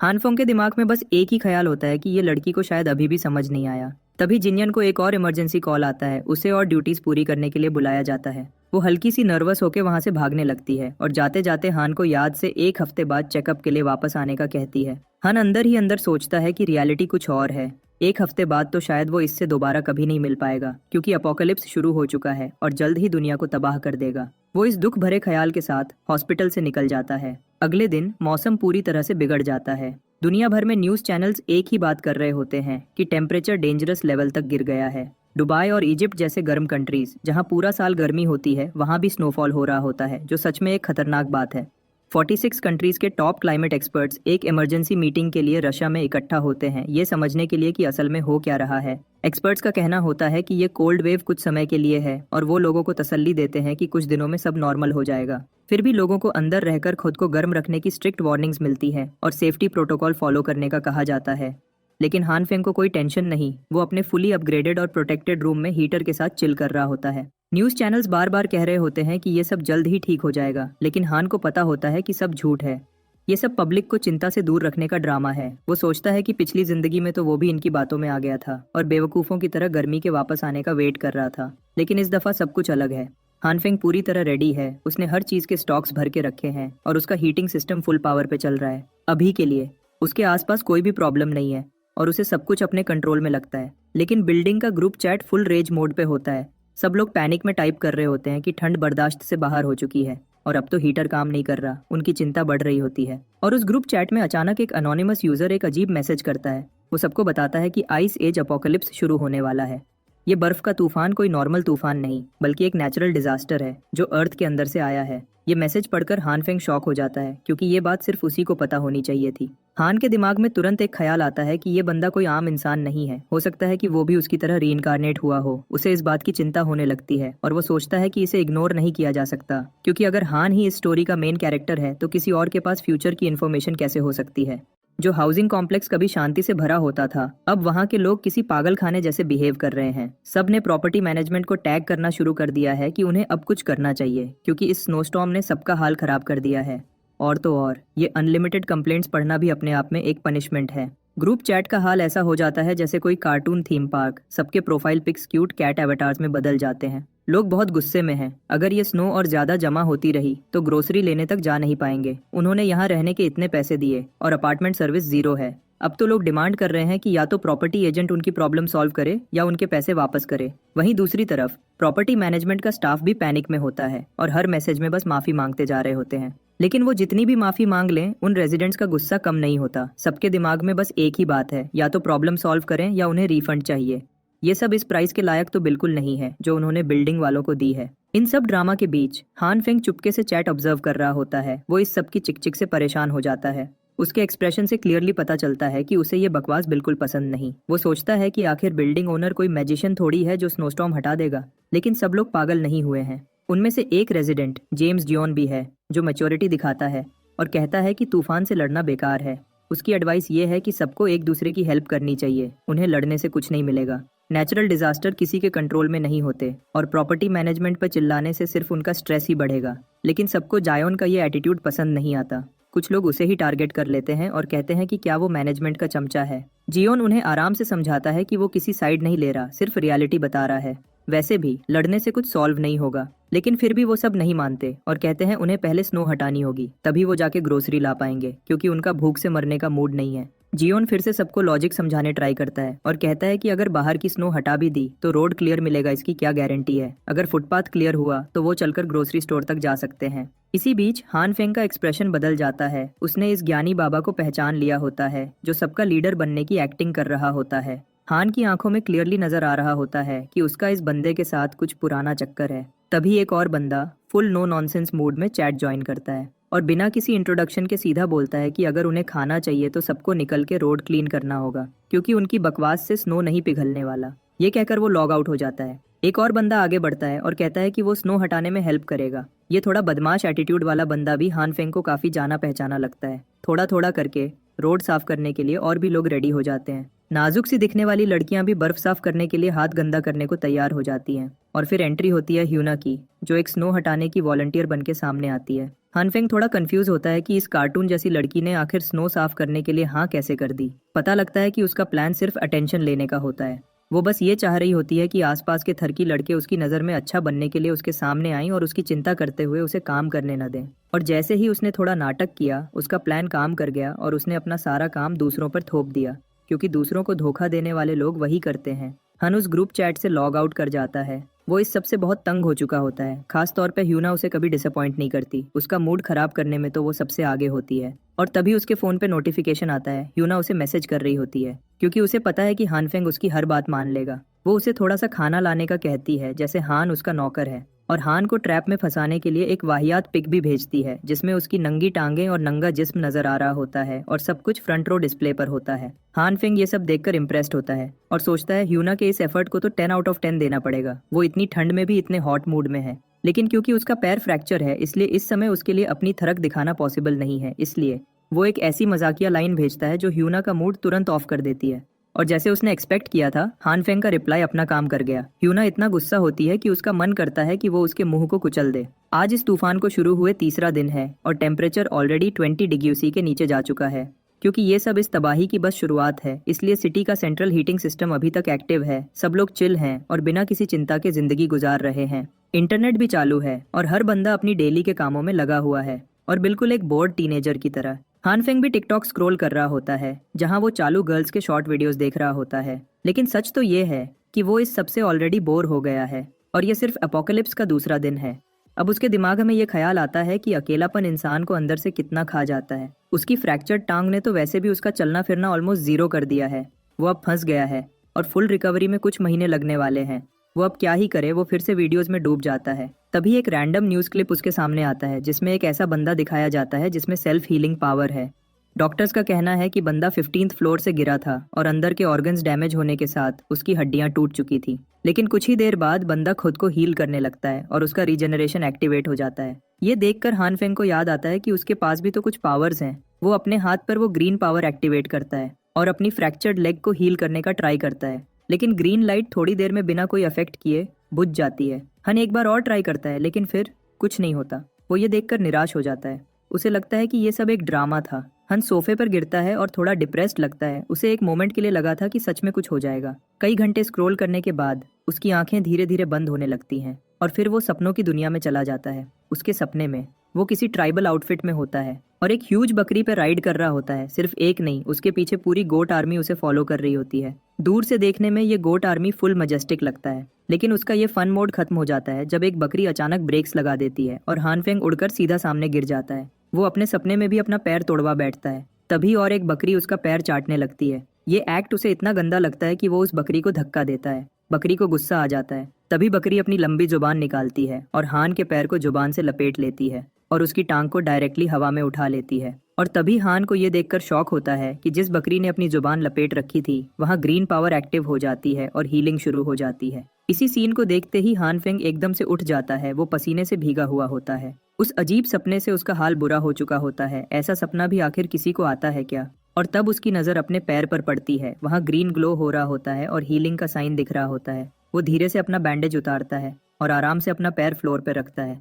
हानफोंग के दिमाग में बस एक ही ख्याल होता है कि ये लड़की को शायद अभी भी समझ नहीं आया। तभी जिनयन को एक और इमरजेंसी कॉल आता है। उसे और ड्यूटीज पूरी करने के लिए बुलाया जाता है। वो हल्की सी नर्वस होकर वहां से भागने लगती है और जाते जाते हान को याद से 1 हफ्ते बाद चेकअप के लिए वापस आने का कहती है। हान अंदर ही अंदर सोचता है कि रियलिटी कुछ और है। 1 हफ्ते बाद तो शायद वो इससे दोबारा कभी नहीं मिल पाएगा, क्योंकि अपोकलिप्स शुरू हो चुका है और जल्द ही दुनिया को तबाह कर देगा। वो इस दुख भरे ख्याल के साथ हॉस्पिटल से निकल जाता है। अगले दिन मौसम पूरी तरह से बिगड़ जाता है। दुनिया भर में न्यूज चैनल्स एक ही बात कर रहे होते हैं कि टेम्परेचर डेंजरस लेवल तक गिर गया है। दुबई और इजिप्ट जैसे गर्म कंट्रीज, जहां पूरा साल गर्मी होती है, वहां भी स्नोफॉल हो रहा होता है, जो सच में एक खतरनाक बात है। 46 कंट्रीज के टॉप क्लाइमेट एक्सपर्ट्स एक इमरजेंसी मीटिंग के लिए रशिया में इकट्ठा होते हैं, ये समझने के लिए कि असल में हो क्या रहा है। एक्सपर्ट्स का कहना होता है कि ये कोल्ड वेव कुछ समय के लिए है और वो लोगों को तसल्ली देते हैं कि कुछ दिनों में सब नॉर्मल हो जाएगा। फिर भी लोगों को अंदर रहकर खुद को गर्म रखने की स्ट्रिक्ट वार्निंग्स मिलती है और सेफ्टी प्रोटोकॉल फॉलो करने का कहा जाता है। लेकिन हान फेंग को कोई टेंशन नहीं। वो अपने फुली अपग्रेडेड और प्रोटेक्टेड रूम में हीटर के साथ चिल कर रहा होता है। न्यूज चैनल्स बार बार कह रहे होते हैं कि ये सब जल्द ही ठीक हो जाएगा, लेकिन हान को पता होता है कि सब झूठ है। ये सब पब्लिक को चिंता से दूर रखने का ड्रामा है। वो सोचता है कि पिछली जिंदगी में तो वो भी इनकी बातों में आ गया था और बेवकूफों की तरह गर्मी के वापस आने का वेट कर रहा था, लेकिन इस दफा सब कुछ अलग है। हान फेंग पूरी तरह रेडी है। उसने हर चीज के स्टॉक्स भर के रखे हैं और उसका हीटिंग सिस्टम फुल पावर पे चल रहा है। अभी के लिए उसके आसपास कोई भी प्रॉब्लम नहीं है और उसे सब कुछ अपने कंट्रोल में लगता है। लेकिन बिल्डिंग का group chat full raise mode पे होता है। सब लोग पैनिक में टाइप कर रहे होते हैं कि ठंड बर्दाश्त से बाहर हो चुकी है और अब तो हीटर काम नहीं कर रहा। उनकी चिंता बढ़ रही होती है और उस ग्रुप चैट में अचानक एक अनोनिमस यूजर एक अजीब मैसेज करता है। वो सबको बताता है कि आइस एज अपोकलिप्स शुरू होने वाला है। ये बर्फ का तूफान कोई नॉर्मल तूफान नहीं बल्कि एक नेचुरल डिजास्टर है जो अर्थ के अंदर से आया है। ये मैसेज पढ़कर हान फेंग शॉक हो जाता है क्योंकि ये बात सिर्फ उसी को पता होनी चाहिए थी। हान के दिमाग में तुरंत एक ख्याल आता है कि ये बंदा कोई आम इंसान नहीं है, हो सकता है कि वो भी उसकी तरह रीइंकारनेट हुआ हो। उसे इस बात की चिंता होने लगती है और वो सोचता है कि इसे इग्नोर नहीं किया जा सकता, क्योंकि अगर हान ही इस स्टोरी का मेन कैरेक्टर है तो किसी और के पास फ्यूचर की इन्फॉर्मेशन कैसे हो सकती है। जो हाउसिंग कॉम्प्लेक्स कभी शांति से भरा होता था, अब वहाँ के लोग किसी पागल खाने जैसे बिहेव कर रहे हैं। सब ने प्रॉपर्टी मैनेजमेंट को टैग करना शुरू कर दिया है कि उन्हें अब कुछ करना चाहिए, क्योंकि इस स्नोस्टॉर्म ने सबका हाल खराब कर दिया है। और तो और ये अनलिमिटेड कंप्लेंट्स पढ़ना भी अपने आप में एक पनिशमेंट है। ग्रुप चैट का हाल ऐसा हो जाता है जैसे कोई कार्टून थीम पार्क। सबके profile pics cute cat avatars में बदल जाते हैं। लोग बहुत गुस्से में हैं। अगर ये स्नो और ज्यादा जमा होती रही तो ग्रोसरी लेने तक जा नहीं पाएंगे। उन्होंने यहाँ रहने के इतने पैसे दिए और अपार्टमेंट सर्विस जीरो है। अब तो लोग डिमांड कर रहे हैं कि या तो प्रॉपर्टी एजेंट उनकी प्रॉब्लम सॉल्व करे या उनके पैसे वापस करे। वहीं दूसरी तरफ प्रॉपर्टी मैनेजमेंट का स्टाफ भी पैनिक में होता है और हर मैसेज में बस माफी मांगते जा रहे होते हैं। लेकिन वो जितनी भी माफी मांग लें, उन रेजिडेंट्स का गुस्सा कम नहीं होता। सबके दिमाग में बस एक ही बात है, या तो प्रॉब्लम सॉल्व करें या उन्हें रिफंड चाहिए। ये सब इस प्राइस के लायक तो बिल्कुल नहीं है जो उन्होंने बिल्डिंग वालों को दी है। इन सब ड्रामा के बीच हान फेंग चुपके से चैट ऑब्जर्व कर रहा होता है। वो इस सब की चिकचिक से परेशान हो जाता है। उसके एक्सप्रेशन से क्लियरली पता चलता है कि उसे ये बकवास बिल्कुल पसंद नहीं। वो सोचता है कि आखिर बिल्डिंग ओनर कोई मैजिशियन थोड़ी है जो स्नोस्टॉर्म हटा देगा। लेकिन सब लोग पागल नहीं हुए हैं। उनमें से एक रेजिडेंट जेम्स जियोन भी है जो मैच्योरिटी दिखाता है और कहता है कि तूफान से लड़ना बेकार है। उसकी एडवाइस ये है कि सबको एक दूसरे की हेल्प करनी चाहिए, उन्हें लड़ने से कुछ नहीं मिलेगा। नेचुरल डिजास्टर किसी के कंट्रोल में नहीं होते और प्रॉपर्टी मैनेजमेंट पर चिल्लाने से सिर्फ उनका स्ट्रेस ही बढ़ेगा। लेकिन सबको जायोन का ये एटीट्यूड पसंद नहीं आता। कुछ लोग उसे ही टारगेट कर लेते हैं और कहते हैं कि क्या वो मैनेजमेंट का चमचा है। जियोन उन्हें आराम से समझाता है कि वो किसी साइड नहीं ले रहा, सिर्फ रियलिटी बता रहा है। वैसे भी लड़ने से कुछ सॉल्व नहीं होगा, लेकिन फिर भी वो सब नहीं मानते और कहते हैं उन्हें पहले स्नो हटानी होगी, तभी वो जाके ग्रोसरी ला पाएंगे, क्योंकि उनका भूख से मरने का मूड नहीं है। जियोन फिर से सबको लॉजिक समझाने ट्राई करता है और कहता है कि अगर बाहर की स्नो हटा भी दी तो रोड क्लियर मिलेगा, इसकी क्या गारंटी है। अगर फुटपाथ क्लियर हुआ तो वो चलकर ग्रोसरी स्टोर तक जा सकते हैं। इसी बीच हान फेंग का एक्सप्रेशन बदल जाता है। उसने इस ज्ञानी बाबा को पहचान लिया होता है जो सबका लीडर बनने की एक्टिंग कर रहा होता है। हान की आंखों में क्लियरली नजर आ रहा होता है कि उसका इस बंदे के साथ कुछ पुराना चक्कर है। तभी एक और बंदा फुल नो नॉनसेंस मूड में चैट ज्वाइन करता है और बिना किसी इंट्रोडक्शन के सीधा बोलता है कि अगर उन्हें खाना चाहिए तो सबको निकल के रोड क्लीन करना होगा, क्योंकि उनकी बकवास से स्नो नहीं पिघलने वाला। ये कहकर वो लॉग आउट हो जाता है। एक और बंदा आगे बढ़ता है और कहता है कि वो स्नो हटाने में हेल्प करेगा। ये थोड़ा बदमाश एटीट्यूड वाला बंदा भी हान फेंग को काफी जाना पहचाना लगता है। थोड़ा थोड़ा करके रोड साफ करने के लिए और भी लोग रेडी हो जाते हैं। नाजुक सी दिखने वाली लड़कियां भी बर्फ साफ करने के लिए हाथ गंदा करने को तैयार हो जाती हैं। और फिर एंट्री होती है ह्यूना की, जो एक स्नो हटाने की वॉलंटियर बन के सामने आती है। हान फेंग थोड़ा कंफ्यूज होता है कि इस कार्टून जैसी लड़की ने आखिर स्नो साफ करने के लिए हाँ कैसे कर दी। पता लगता है कि उसका प्लान सिर्फ अटेंशन लेने का होता है। वो बस ये चाह रही होती है कि आसपास के थरकी लड़के उसकी नज़र में अच्छा बनने के लिए उसके सामने आएं और उसकी चिंता करते हुए उसे काम करने न दें। और जैसे ही उसने थोड़ा नाटक किया, उसका प्लान काम कर गया और उसने अपना सारा काम दूसरों पर थोप दिया, क्योंकि दूसरों को धोखा देने वाले लोग वही करते हैं। हन उस ग्रुप चैट से लॉग आउट कर जाता है। वो इस सब से बहुत तंग हो चुका होता है। खास तौर पे ह्यूना उसे कभी डिसअपॉइंट नहीं करती। उसका मूड खराब करने में तो वो सबसे आगे होती है। और तभी उसके फोन पे नोटिफिकेशन आता है। ह्यूना उसे मैसेज कर रही होती है, क्योंकि उसे पता है कि हान फेंग उसकी हर बात मान लेगा। वो उसे थोड़ा सा खाना लाने का कहती है, जैसे हान उसका नौकर है। और हान को ट्रैप में फंसाने के लिए एक वाहियात पिक भी भेजती है, जिसमें उसकी नंगी टांगें और नंगा जिस्म नजर आ रहा होता है और सब कुछ फ्रंट रो डिस्प्ले पर होता है। हान फेंग ये सब देखकर इम्प्रेस्ड होता है और सोचता है ह्यूना के इस एफर्ट को तो 10 आउट ऑफ 10 देना पड़ेगा। वो इतनी ठंड में भी इतने हॉट मूड में है। लेकिन क्योंकि उसका पैर फ्रैक्चर है, इसलिए इस समय उसके लिए अपनी थरक दिखाना पॉसिबल नहीं है। इसलिए वो एक ऐसी मजाकिया लाइन भेजता है जो ह्यूना का मूड तुरंत ऑफ कर देती है। और जैसे उसने एक्सपेक्ट किया था, हान फेंग का रिप्लाई अपना काम कर गया। ह्यूना इतना गुस्सा होती है कि उसका मन करता है कि वो उसके मुंह को कुचल दे। आज इस तूफान को शुरू हुए तीसरा दिन है और टेम्परेचर ऑलरेडी 20 डिग्री सी के नीचे जा चुका है। क्योंकि ये सब इस तबाही की बस शुरुआत है, इसलिए सिटी का सेंट्रल हीटिंग सिस्टम अभी तक एक्टिव है। सब लोग चिल हैं और बिना किसी चिंता के जिंदगी गुजार रहे हैं। इंटरनेट भी चालू है और हर बंदा अपनी डेली के कामों में लगा हुआ है, और बिल्कुल एक बोर्ड टीनेजर की तरह। हान फेंग भी टिकटॉक स्क्रॉल कर रहा होता है, जहां वो चालू गर्ल्स के शॉर्ट वीडियोस देख रहा होता है। लेकिन सच तो ये है कि वो इस सबसे ऑलरेडी बोर हो गया है। और ये सिर्फ अपोकलिप्स का दूसरा दिन है। अब उसके दिमाग में ये ख्याल आता है कि अकेलापन इंसान को अंदर से कितना खा जाता है। उसकी फ्रैक्चर्ड टांग ने तो वैसे भी उसका चलना फिरना ऑलमोस्ट जीरो कर दिया है। वो अब फंस गया है और फुल रिकवरी में कुछ महीने लगने वाले हैं। वो अब क्या ही करे, वो फिर से वीडियोस में डूब जाता है। तभी एक रैंडम न्यूज़ क्लिप उसके सामने आता है जिसमें एक ऐसा बंदा दिखाया जाता है जिसमें सेल्फ हीलिंग पावर है। डॉक्टर्स का कहना है कि बंदा 15th फ्लोर से गिरा था और अंदर के ऑर्गन्स डैमेज होने के साथ उसकी हड्डियां टूट चुकी थी। लेकिन कुछ ही देर बाद बंदा खुद को हील करने लगता है और उसका रीजनरेशन एक्टिवेट हो जाता है। ये देखकर हान फेंग को याद आता है कि उसके पास भी तो कुछ पावर्स हैं। वो अपने हाथ पर वो ग्रीन पावर एक्टिवेट करता है और अपनी फ्रैक्चर्ड लेग को हील करने का ट्राई करता है। लेकिन ग्रीन लाइट थोड़ी देर में बिना कोई इफेक्ट किए बुझ जाती है। हन एक बार और ट्राई करता है लेकिन फिर कुछ नहीं होता। वो ये देखकर निराश हो जाता है। उसे लगता है कि ये सब एक ड्रामा था। हन सोफे पर गिरता है और थोड़ा डिप्रेस्ड लगता है। उसे एक मोमेंट के लिए लगा था कि सच में कुछ हो जाएगा। कई घंटे स्क्रॉल करने के बाद उसकी आंखें धीरे धीरे बंद होने लगती हैं और फिर वो सपनों की दुनिया में चला जाता है। उसके सपने में वो किसी ट्राइबल आउटफिट में होता है और एक ह्यूज बकरी पर राइड कर रहा होता है। सिर्फ एक नहीं, उसके पीछे पूरी गोट आर्मी उसे फॉलो कर रही होती है। दूर से देखने में ये गोट आर्मी फुल मजेस्टिक लगता है, लेकिन उसका ये फन मोड खत्म हो जाता है जब एक बकरी अचानक ब्रेक्स लगा देती है और हान फेंग उड़कर सीधा सामने गिर जाता है। वो अपने सपने में भी अपना पैर तोड़वा बैठता है। तभी और एक बकरी उसका पैर चाटने लगती है। ये एक्ट उसे इतना गंदा लगता है कि वो उस बकरी को धक्का देता है। बकरी को गुस्सा आ जाता है। तभी बकरी अपनी लंबी जुबान निकालती है और हान के पैर को जुबान से लपेट लेती है और उसकी टांग को डायरेक्टली हवा में उठा लेती है। और तभी हान को ये देखकर शॉक होता है कि जिस बकरी ने अपनी जुबान लपेट रखी थी वहाँ ग्रीन पावर एक्टिव हो जाती है और हीलिंग शुरू हो जाती है। इसी सीन को देखते ही हान फेंग एकदम से उठ जाता है। वो पसीने से भीगा हुआ होता है। उस अजीब सपने से उसका हाल बुरा हो चुका होता है। ऐसा सपना भी आखिर किसी को आता है क्या? और तब उसकी नजर अपने पैर पर पड़ती है। वहाँ ग्रीन ग्लो हो रहा होता है और हीलिंग का साइन दिख रहा होता है। वो धीरे से अपना बैंडेज उतारता है और आराम से अपना पैर फ्लोर पर रखता है।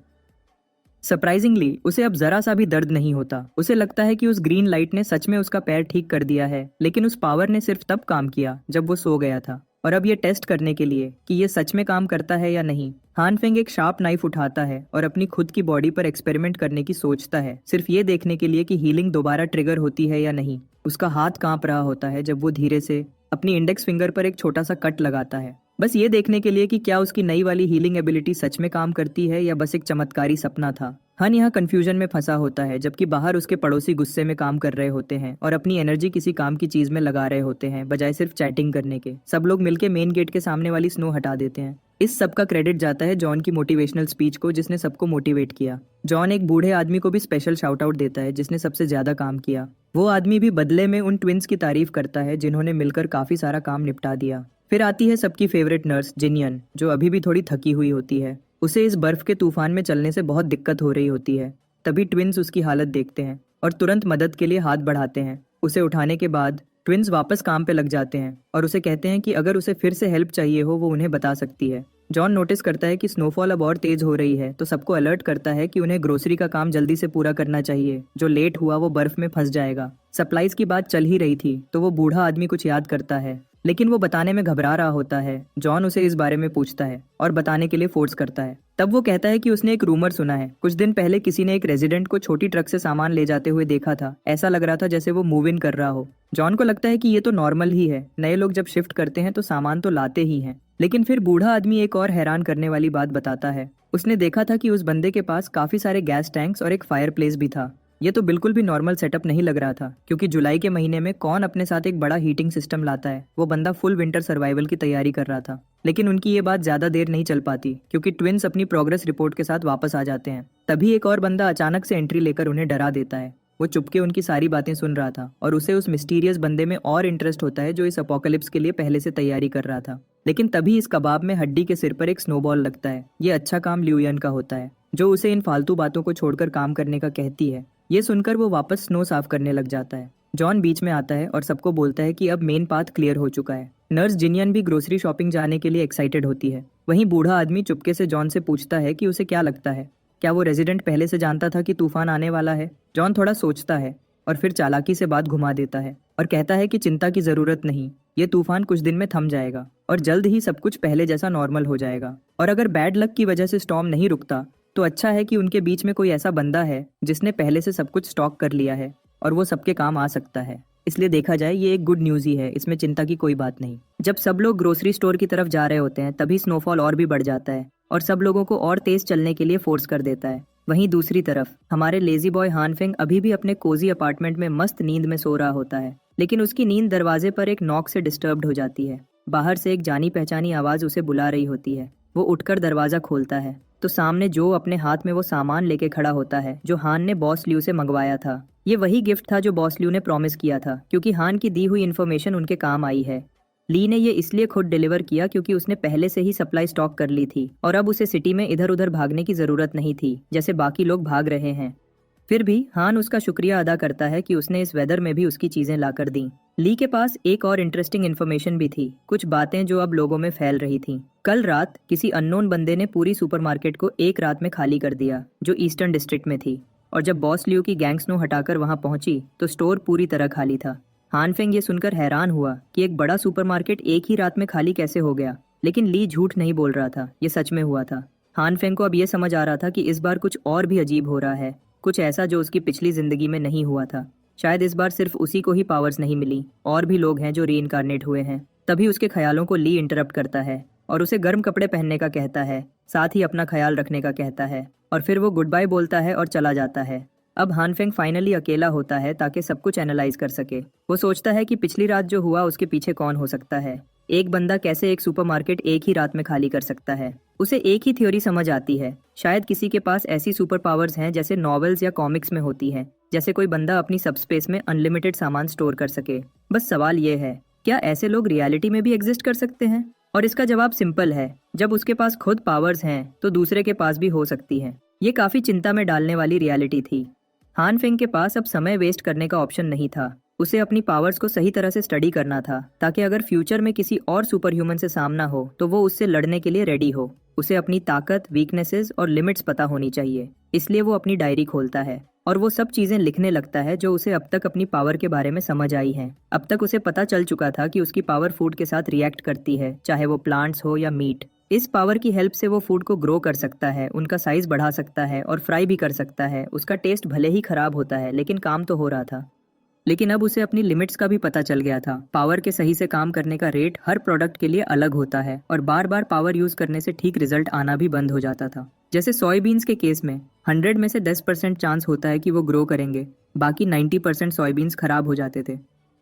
सरप्राइजिंगली उसे अब जरा सा भी दर्द नहीं होता। उसे लगता है कि उस ग्रीन लाइट ने सच में उसका पैर ठीक कर दिया है, लेकिन उस पावर ने सिर्फ तब काम किया जब वो सो गया था। और अब ये टेस्ट करने के लिए कि ये सच में काम करता है या नहीं, हान फेंग एक शार्प नाइफ उठाता है और अपनी खुद की बॉडी पर एक्सपेरिमेंट करने की सोचता है, सिर्फ ये देखने के लिए कि हीलिंग दोबारा ट्रिगर होती है या नहीं। उसका हाथ कांप रहा होता है जब वो धीरे से अपनी इंडेक्स फिंगर पर एक छोटा सा कट लगाता है, बस ये देखने के लिए कि क्या उसकी नई वाली हीलिंग एबिलिटी सच में काम करती है या बस एक चमत्कारी सपना था। हन यहाँ कंफ्यूजन में फंसा होता है, जबकि बाहर उसके पड़ोसी गुस्से में काम कर रहे होते हैं और अपनी एनर्जी किसी काम की चीज में लगा रहे होते हैं बजाय सिर्फ चैटिंग करने के। सब लोग मिलकर मेन गेट के सामने वाली स्नो हटा देते हैं। इस सब का क्रेडिट जाता है जॉन की मोटिवेशनल स्पीच को, जिसने सबको मोटिवेट किया। जॉन एक बूढ़े आदमी को भी स्पेशल शाउट आउट देता है जिसने सबसे ज्यादा काम किया। वो आदमी भी बदले में उन ट्विंस की तारीफ करता है जिन्होंने मिलकर काफी सारा काम निपटा दिया। फिर आती है सबकी फेवरेट नर्स जिनियन, जो अभी भी थोड़ी थकी हुई होती है। उसे इस बर्फ के तूफान में चलने से बहुत दिक्कत हो रही होती है। तभी ट्विंस उसकी हालत देखते हैं और तुरंत मदद के लिए हाथ बढ़ाते हैं। उसे उठाने के बाद ट्विंस वापस काम पे लग जाते हैं और उसे कहते हैं कि अगर उसे फिर से हेल्प चाहिए हो वो उन्हें बता सकती है। जॉन नोटिस करता है कि स्नोफॉल अब और तेज हो रही है, तो सबको अलर्ट करता है कि उन्हें ग्रोसरी का काम जल्दी से पूरा करना चाहिए। जो लेट हुआ वो बर्फ में फंस जाएगा। सप्लाईज की बात चल ही रही थी तो वो बूढ़ा आदमी कुछ याद करता है, लेकिन वो बताने में घबरा रहा होता है। जॉन उसे इस बारे में पूछता है और बताने के लिए फोर्स करता है। तब वो कहता है कि उसने एक रूमर सुना है, कुछ दिन पहले किसी ने एक रेजिडेंट को छोटी ट्रक से सामान ले जाते हुए देखा था। ऐसा लग रहा था जैसे वो मूव इन कर रहा हो। जॉन को लगता है कि ये तो नॉर्मल ही है, नए लोग जब शिफ्ट करते हैं तो सामान तो लाते ही हैं। लेकिन फिर बूढ़ा आदमी एक और हैरान करने वाली बात बताता है। उसने देखा था कि उस बंदे के पास काफी सारे गैस टैंक्स और एक फायर प्लेस भी था। ये तो बिल्कुल भी नॉर्मल सेटअप नहीं लग रहा था, क्योंकि जुलाई के महीने में कौन अपने साथ एक बड़ा हीटिंग सिस्टम लाता है। वो बंदा फुल विंटर सर्वाइवल की तैयारी कर रहा था। लेकिन उनकी ये बात ज्यादा देर नहीं चल पाती, क्योंकि ट्विंस अपनी प्रोग्रेस रिपोर्ट के साथ वापस आ जाते हैं। तभी एक और बंदा अचानक से एंट्री लेकर उन्हें डरा देता है। वो चुपके उनकी सारी बातें सुन रहा था और उसे उस मिस्टीरियस बंदे में और इंटरेस्ट होता है जो इस अपोकलिप्स के लिए पहले से तैयारी कर रहा था। लेकिन तभी इस कबाब में हड्डी के सिर पर एक स्नोबॉल लगता है। ये अच्छा काम ल्यूयन का होता है, जो उसे इन फालतू बातों को छोड़कर काम करने का कहती है। ये सुनकर वो वापस स्नो साफ करने लग जाता है। जॉन बीच में आता है और सबको बोलता है कि अब मेन पाथ क्लियर हो चुका है। नर्स जिनियन भी ग्रोसरी शॉपिंग जाने के लिए एक्साइटेड होती है। वहीं बूढ़ा आदमी चुपके से जॉन से पूछता है कि उसे क्या लगता है, क्या वो रेजिडेंट पहले से जानता था कि तूफान आने वाला है। जॉन थोड़ा सोचता है और फिर चालाकी से बात घुमा देता है और कहता है कि चिंता की जरूरत नहीं, ये तूफान कुछ दिन में थम जाएगा और जल्द ही सब कुछ पहले जैसा नॉर्मल हो जाएगा। और अगर बैड लक की वजह से स्टॉर्म नहीं रुकता तो अच्छा है कि उनके बीच में कोई ऐसा बंदा है जिसने पहले से सब कुछ स्टॉक कर लिया है और वो सबके काम आ सकता है। इसलिए देखा जाए ये एक गुड न्यूज़ ही है, इसमें चिंता की कोई बात नहीं। जब सब लोग ग्रोसरी स्टोर की तरफ जा रहे होते हैं तभी स्नोफॉल और भी बढ़ जाता है और सब लोगों को और तेज चलने के लिए फोर्स कर देता है। वहीं दूसरी तरफ हमारे लेजी बॉय हान फेंग अभी भी अपने कोजी अपार्टमेंट में मस्त नींद में सो रहा होता है, लेकिन उसकी नींद दरवाजे पर एक नॉक से डिस्टर्ब्ड हो जाती है। बाहर से एक जानी पहचानी आवाज उसे बुला रही होती है। वो उठकर दरवाजा खोलता है तो सामने जो अपने हाथ में वो सामान लेके खड़ा होता है जो हान ने बॉस लियू से मंगवाया था। ये वही गिफ्ट था जो बॉस लियू ने प्रॉमिस किया था, क्योंकि हान की दी हुई इन्फॉर्मेशन उनके काम आई है। ली ने ये इसलिए खुद डिलीवर किया क्योंकि उसने पहले से ही सप्लाई स्टॉक कर ली थी और अब उसे सिटी में इधर उधर भागने की जरूरत नहीं थी जैसे बाकी लोग भाग रहे हैं। फिर भी हान उसका शुक्रिया अदा करता है कि उसने इस वेदर में भी उसकी चीजें लाकर दी। ली के पास एक और इंटरेस्टिंग इन्फॉर्मेशन भी थी, कुछ बातें जो अब लोगों में फैल रही थीं। कल रात किसी अननोन बंदे ने पूरी सुपरमार्केट को एक रात में खाली कर दिया जो ईस्टर्न डिस्ट्रिक्ट में थी, और जब बॉस लियू की गैंग स्नो हटाकर वहां पहुंची तो स्टोर पूरी तरह खाली था। हान फेंग ये सुनकर हैरान हुआ कि एक बड़ा सुपरमार्केट एक ही रात में खाली कैसे हो गया, लेकिन ली झूठ नहीं बोल रहा था, ये सच में हुआ था। हान फेंग को अब ये समझ आ रहा था कि इस बार कुछ और भी अजीब हो रहा है, कुछ ऐसा जो उसकी पिछली जिंदगी में नहीं हुआ था। शायद इस बार सिर्फ उसी को ही पावर्स नहीं मिली, और भी लोग हैं जो रीइंकार्नेट हुए हैं। तभी उसके ख्यालों को ली इंटरप्ट करता है और उसे गर्म कपड़े पहनने का कहता है, साथ ही अपना ख्याल रखने का कहता है, और फिर वो गुड बाय बोलता है और चला जाता है। अब हान फेंग फाइनली अकेला होता है ताकि सब कुछ एनालाइज कर सके। वो सोचता है कि पिछली रात जो हुआ उसके पीछे कौन हो सकता है। एक बंदा कैसे एक सुपरमार्केट एक ही रात में खाली कर सकता है। उसे एक ही थ्योरी समझ आती है, शायद किसी के पास ऐसी सुपर पावर्स हैं जैसे नॉवेल्स या कॉमिक्स में होती है, जैसे कोई बंदा अपनी सबस्पेस में अनलिमिटेड सामान स्टोर कर सके। बस सवाल ये है, क्या ऐसे लोग रियलिटी में भी एग्जिस्ट कर सकते हैं? और इसका जवाब सिंपल है, जब उसके पास खुद पावर्स हैं तो दूसरे के पास भी हो सकती है। ये काफी चिंता में डालने वाली रियलिटी थी। हान फेंग के पास अब समय वेस्ट करने का ऑप्शन नहीं था। उसे अपनी पावर्स को सही तरह से स्टडी करना था ताकि अगर फ्यूचर में किसी और सुपर ह्यूमन से सामना हो तो वो उससे लड़ने के लिए रेडी हो। उसे अपनी ताकत, वीकनेसेस और लिमिट्स पता होनी चाहिए। इसलिए वो अपनी डायरी खोलता है और वो सब चीजें लिखने लगता है जो उसे अब तक अपनी पावर के बारे में समझ आई हैं। अब तक उसे पता चल चुका था कि उसकी पावर फूड के साथ रिएक्ट करती है, चाहे वो प्लांट्स हो या मीट। इस पावर की हेल्प से वो फूड को ग्रो कर सकता है, उनका साइज बढ़ा सकता है और फ्राई भी कर सकता है। उसका टेस्ट भले ही खराब होता है, लेकिन काम तो हो रहा था। लेकिन अब उसे अपनी लिमिट्स का भी पता चल गया था। पावर के सही से काम करने का रेट हर प्रोडक्ट के लिए अलग होता है और बार बार पावर यूज करने से ठीक रिजल्ट आना भी बंद हो जाता था। जैसे सोयाबीन्स के केस में 100 में से 10% चांस होता है कि वो ग्रो करेंगे, बाकी 90% सोयाबीन्स खराब हो जाते थे।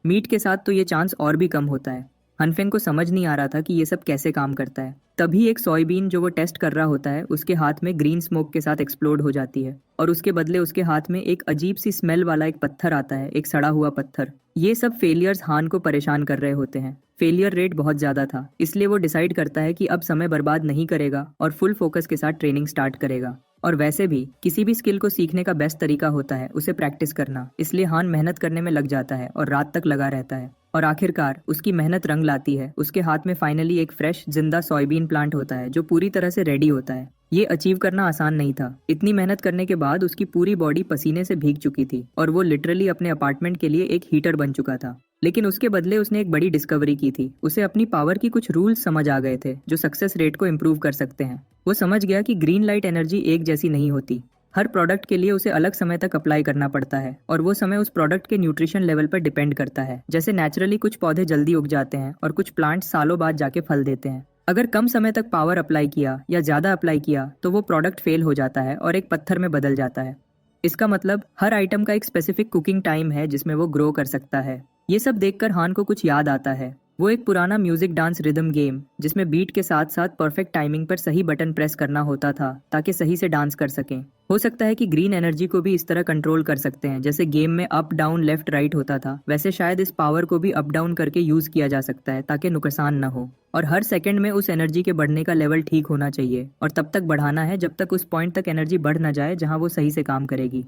मीट के साथ तो ये चांस और भी कम होता है। हनफेंग को समझ नहीं आ रहा था कि ये सब कैसे काम करता है। तभी एक सोयाबीन जो वो टेस्ट कर रहा होता है उसके हाथ में ग्रीन स्मोक के साथ एक्सप्लोड हो जाती है और उसके बदले उसके हाथ में एक अजीब सी स्मेल वाला एक पत्थर आता है, एक सड़ा हुआ पत्थर। ये सब फेलियर्स हान को परेशान कर रहे होते हैं। फेलियर रेट बहुत ज्यादा था, इसलिए वो डिसाइड करता है कि अब समय बर्बाद नहीं करेगा और फुल फोकस के साथ ट्रेनिंग स्टार्ट करेगा। और वैसे भी किसी भी स्किल को सीखने का बेस्ट तरीका होता है उसे प्रैक्टिस करना, इसलिए हान मेहनत करने में लग जाता है और रात तक लगा रहता है। और आखिरकार उसकी मेहनत रंग लाती है। उसके हाथ में फाइनली एक फ्रेश जिंदा सोयाबीन प्लांट होता है जो पूरी तरह से रेडी होता है। ये अचीव करना आसान नहीं था। इतनी मेहनत करने के बाद उसकी पूरी बॉडी पसीने से भीग चुकी थी और वो लिटरली अपने अपार्टमेंट के लिए एक हीटर बन चुका था। लेकिन उसके बदले उसने एक बड़ी डिस्कवरी की थी। उसे अपनी पावर की कुछ रूल्स समझ आ गए थे जो सक्सेस रेट को इम्प्रूव कर सकते हैं। वो समझ गया कि ग्रीन लाइट एनर्जी एक जैसी नहीं होती। हर प्रोडक्ट के लिए उसे अलग समय तक अप्लाई करना पड़ता है और वो समय उस प्रोडक्ट के न्यूट्रिशन लेवल पर डिपेंड करता है। जैसे नेचुरली कुछ पौधे जल्दी उग जाते हैं और कुछ प्लांट सालों बाद जाके फल देते हैं। अगर कम समय तक पावर अप्लाई किया या ज्यादा अप्लाई किया तो वो प्रोडक्ट फेल हो जाता है और एक पत्थर में बदल जाता है। इसका मतलब हर आइटम का एक स्पेसिफिक कुकिंग टाइम है जिसमें वो ग्रो कर सकता है। ये सब देखकर हान को कुछ याद आता है। वो एक पुराना म्यूजिक डांस रिदम गेम जिसमें बीट के साथ साथ परफेक्ट टाइमिंग पर सही बटन प्रेस करना होता था ताकि सही से डांस कर सकें। हो सकता है कि ग्रीन एनर्जी को भी इस तरह कंट्रोल कर सकते हैं, जैसे गेम में अप डाउन लेफ्ट राइट होता था, वैसे शायद इस पावर को भी अप डाउन करके यूज किया जा सकता है ताकि नुकसान न हो। और हर सेकंड में उस एनर्जी के बढ़ने का लेवल ठीक होना चाहिए और तब तक बढ़ाना है जब तक उस पॉइंट तक एनर्जी बढ़ न जाए जहां वो सही से काम करेगी।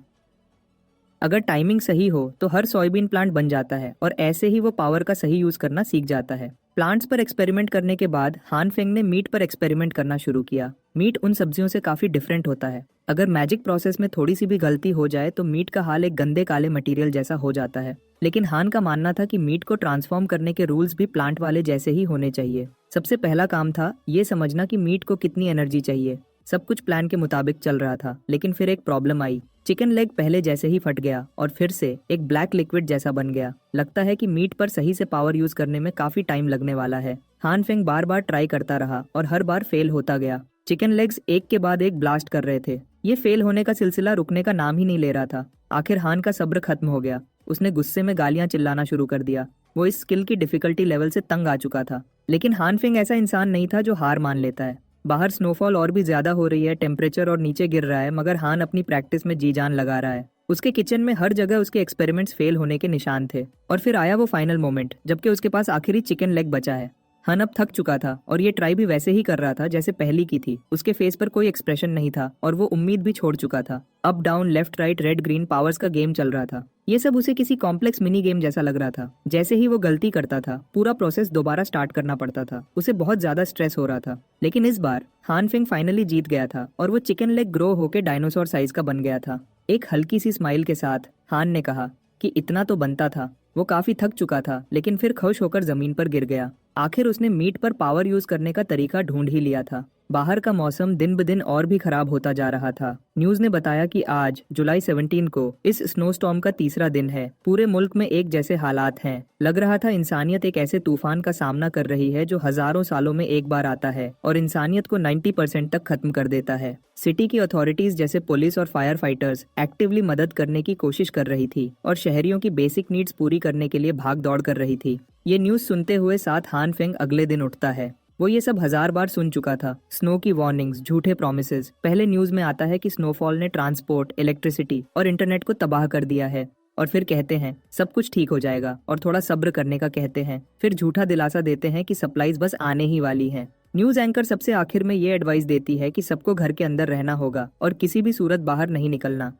अगर टाइमिंग सही हो तो हर सोयाबीन प्लांट बन जाता है और ऐसे ही वो पावर का सही यूज करना सीख जाता है। प्लांट्स पर एक्सपेरिमेंट करने के बाद हान फेंग ने मीट पर एक्सपेरिमेंट करना शुरू किया। मीट उन सब्जियों से काफी डिफरेंट होता है। अगर मैजिक प्रोसेस में थोड़ी सी भी गलती हो जाए तो मीट का हाल एक गंदे काले मटेरियल जैसा हो जाता है। लेकिन हान का मानना था कि मीट को ट्रांसफॉर्म करने के रूल्स भी प्लांट वाले जैसे ही होने चाहिए। सबसे पहला काम था ये समझना कि मीट को कितनी एनर्जी चाहिए। सब कुछ प्लान के मुताबिक चल रहा था, लेकिन फिर एक प्रॉब्लम आई। चिकन लेग पहले जैसे ही फट गया और फिर से एक ब्लैक लिक्विड जैसा बन गया। लगता है कि मीट पर सही से पावर यूज करने में काफी टाइम लगने वाला है। हान फेंग बार बार ट्राई करता रहा और हर बार फेल होता गया। चिकन लेग्स एक के बाद एक ब्लास्ट कर रहे थे। ये फेल होने का सिलसिला रुकने का नाम ही नहीं ले रहा था। आखिर हान का सब्र खत्म हो गया। उसने गुस्से में गालियां चिल्लाना शुरू कर दिया। वो इस स्किल की डिफिकल्टी लेवल से तंग आ चुका था। लेकिन हान फिंग ऐसा इंसान नहीं था जो हार मान लेता है। बाहर स्नोफॉल और भी ज्यादा हो रही है, टेम्परेचर और नीचे गिर रहा है, मगर हान अपनी प्रैक्टिस में जी जान लगा रहा है। उसके किचन में हर जगह उसके एक्सपेरिमेंट्स फेल होने के निशान थे। और फिर आया वो फाइनल मोमेंट जबकि उसके पास आखिरी चिकन लेग बचा है। हन अब थक चुका था और ये ट्राई भी वैसे ही कर रहा था जैसे पहली की थी। उसके फेस पर कोई एक्सप्रेशन नहीं था और वो उम्मीद भी छोड़ चुका था। Up down left right red green powers का गेम चल रहा था। ये सब उसे किसी कॉम्प्लेक्स मिनी गेम जैसा लग रहा था। जैसे ही वो गलती करता था पूरा प्रोसेस दोबारा स्टार्ट करना पड़ता था। उसे बहुत ज्यादा स्ट्रेस हो रहा था। लेकिन इस बार हान फिंग फाइनली जीत गया था और वो चिकन लेग ग्रो होके डायनासोर साइज का बन गया था। एक हल्की सी स्माइल के साथ हान ने कहा कि इतना तो बनता था। वो काफी थक चुका था लेकिन फिर खुश होकर जमीन पर गिर गया। आखिर उसने मीट पर पावर यूज करने का तरीका ढूंढ ही लिया था। बाहर का मौसम दिन ब दिन और भी खराब होता जा रहा था। न्यूज ने बताया कि आज जुलाई 17 को इस स्नोस्टॉर्म का तीसरा दिन है। पूरे मुल्क में एक जैसे हालात हैं। लग रहा था इंसानियत एक ऐसे तूफान का सामना कर रही है जो हजारों सालों में एक बार आता है और इंसानियत को 90% तक खत्म कर देता है। सिटी की अथॉरिटीज जैसे पुलिस और फायर फाइटर्स एक्टिवली मदद करने की कोशिश कर रही थी और शहरियों की बेसिक नीड्स पूरी करने के लिए भाग दौड़ कर रही थी। ये न्यूज सुनते हुए साथ हान फेंग अगले दिन उठता है। वो ये सब 1000 बार सुन चुका था। स्नो की वार्निंग्स, झूठे प्रोमिसेस। पहले न्यूज में आता है कि स्नोफॉल ने ट्रांसपोर्ट, इलेक्ट्रिसिटी और इंटरनेट को तबाह कर दिया है और फिर कहते हैं सब कुछ ठीक हो जाएगा और थोड़ा सब्र करने का कहते हैं। फिर झूठा दिलासा देते हैं कि सप्लाईज बस आने ही वाली हैं। न्यूज एंकर सबसे आखिर में ये एडवाइस देती है कि सबको घर के अंदर रहना होगा और किसी भी सूरत बाहर नहीं निकलना।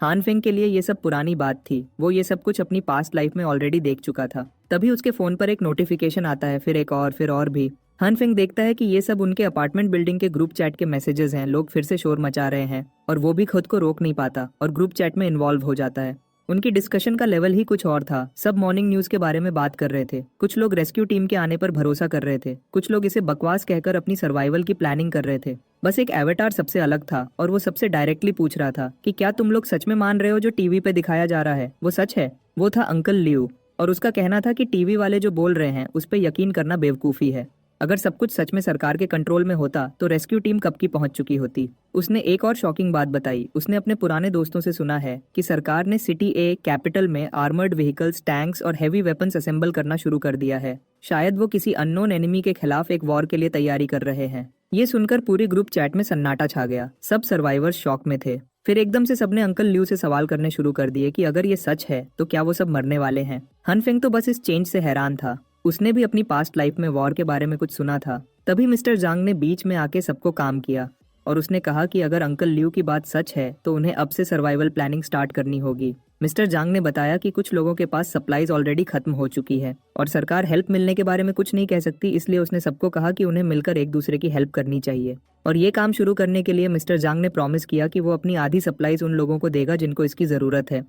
हान फेंग के लिए ये सब पुरानी बात थी। वो ये सब कुछ अपनी पास्ट लाइफ में ऑलरेडी देख चुका था। तभी उसके फोन पर एक नोटिफिकेशन आता है, फिर एक और, फिर और भी। हान फेंग देखता है कि ये सब उनके अपार्टमेंट बिल्डिंग के ग्रुप चैट के मैसेजेस हैं। लोग फिर से शोर मचा रहे हैं और वो भी खुद को रोक नहीं पाता और ग्रुप चैट में इन्वॉल्व हो जाता है। उनकी डिस्कशन का लेवल ही कुछ और था। सब मॉर्निंग न्यूज के बारे में बात कर रहे थे। कुछ लोग रेस्क्यू टीम के आने पर भरोसा कर रहे थे। कुछ लोग इसे बकवास कहकर अपनी सर्वाइवल की प्लानिंग कर रहे थे। बस एक एवेटार सबसे अलग था और वो सबसे डायरेक्टली पूछ रहा था कि क्या तुम लोग सच में मान रहे हो जो टीवी पे दिखाया जा रहा है वो सच है। वो था अंकल लियू और उसका कहना था कि टीवी वाले जो बोल रहे हैं उस पर यकीन करना बेवकूफी है। अगर सब कुछ सच में सरकार के कंट्रोल में होता तो रेस्क्यू टीम कब की पहुंच चुकी होती। उसने एक और शॉकिंग बात बताई। उसने अपने पुराने दोस्तों से सुना है कि सरकार ने सिटी ए कैपिटल में आर्मर्ड व्हीकल्स, टैंक्स और हैवी वेपन्स असेंबल करना शुरू कर दिया है। शायद वो किसी अननोन एनिमी के खिलाफ एक वॉर के लिए तैयारी कर रहे हैं। ये सुनकर पूरे ग्रुप चैट में सन्नाटा छा गया। सब सर्वाइवर्स शॉक में थे। फिर एकदम से सबने अंकल ल्यू से सवाल करने शुरू कर दिए कि अगर ये सच है तो क्या वो सब मरने वाले हैं। हन फेंग तो बस इस चेंज से हैरान था। उसने भी अपनी पास्ट लाइफ में वॉर के बारे में कुछ सुना था। तभी मिस्टर जांग ने बीच में आके सबको काम किया और उसने कहा कि अगर अंकल ल्यू की बात सच है तो उन्हें अब से सर्वाइवल प्लानिंग स्टार्ट करनी होगी। मिस्टर जांग ने बताया कि कुछ लोगों के पास सप्लाईज ऑलरेडी खत्म हो चुकी है और सरकार हेल्प मिलने के बारे में कुछ नहीं कह सकती, इसलिए उसने सबको कहा कि उन्हें मिलकर एक दूसरे की हेल्प करनी चाहिए। और ये काम शुरू करने के लिए मिस्टर जांग ने प्रॉमिस किया कि वो अपनी आधी सप्लाईज उन लोगों को देगा जिनको इसकी जरूरत है।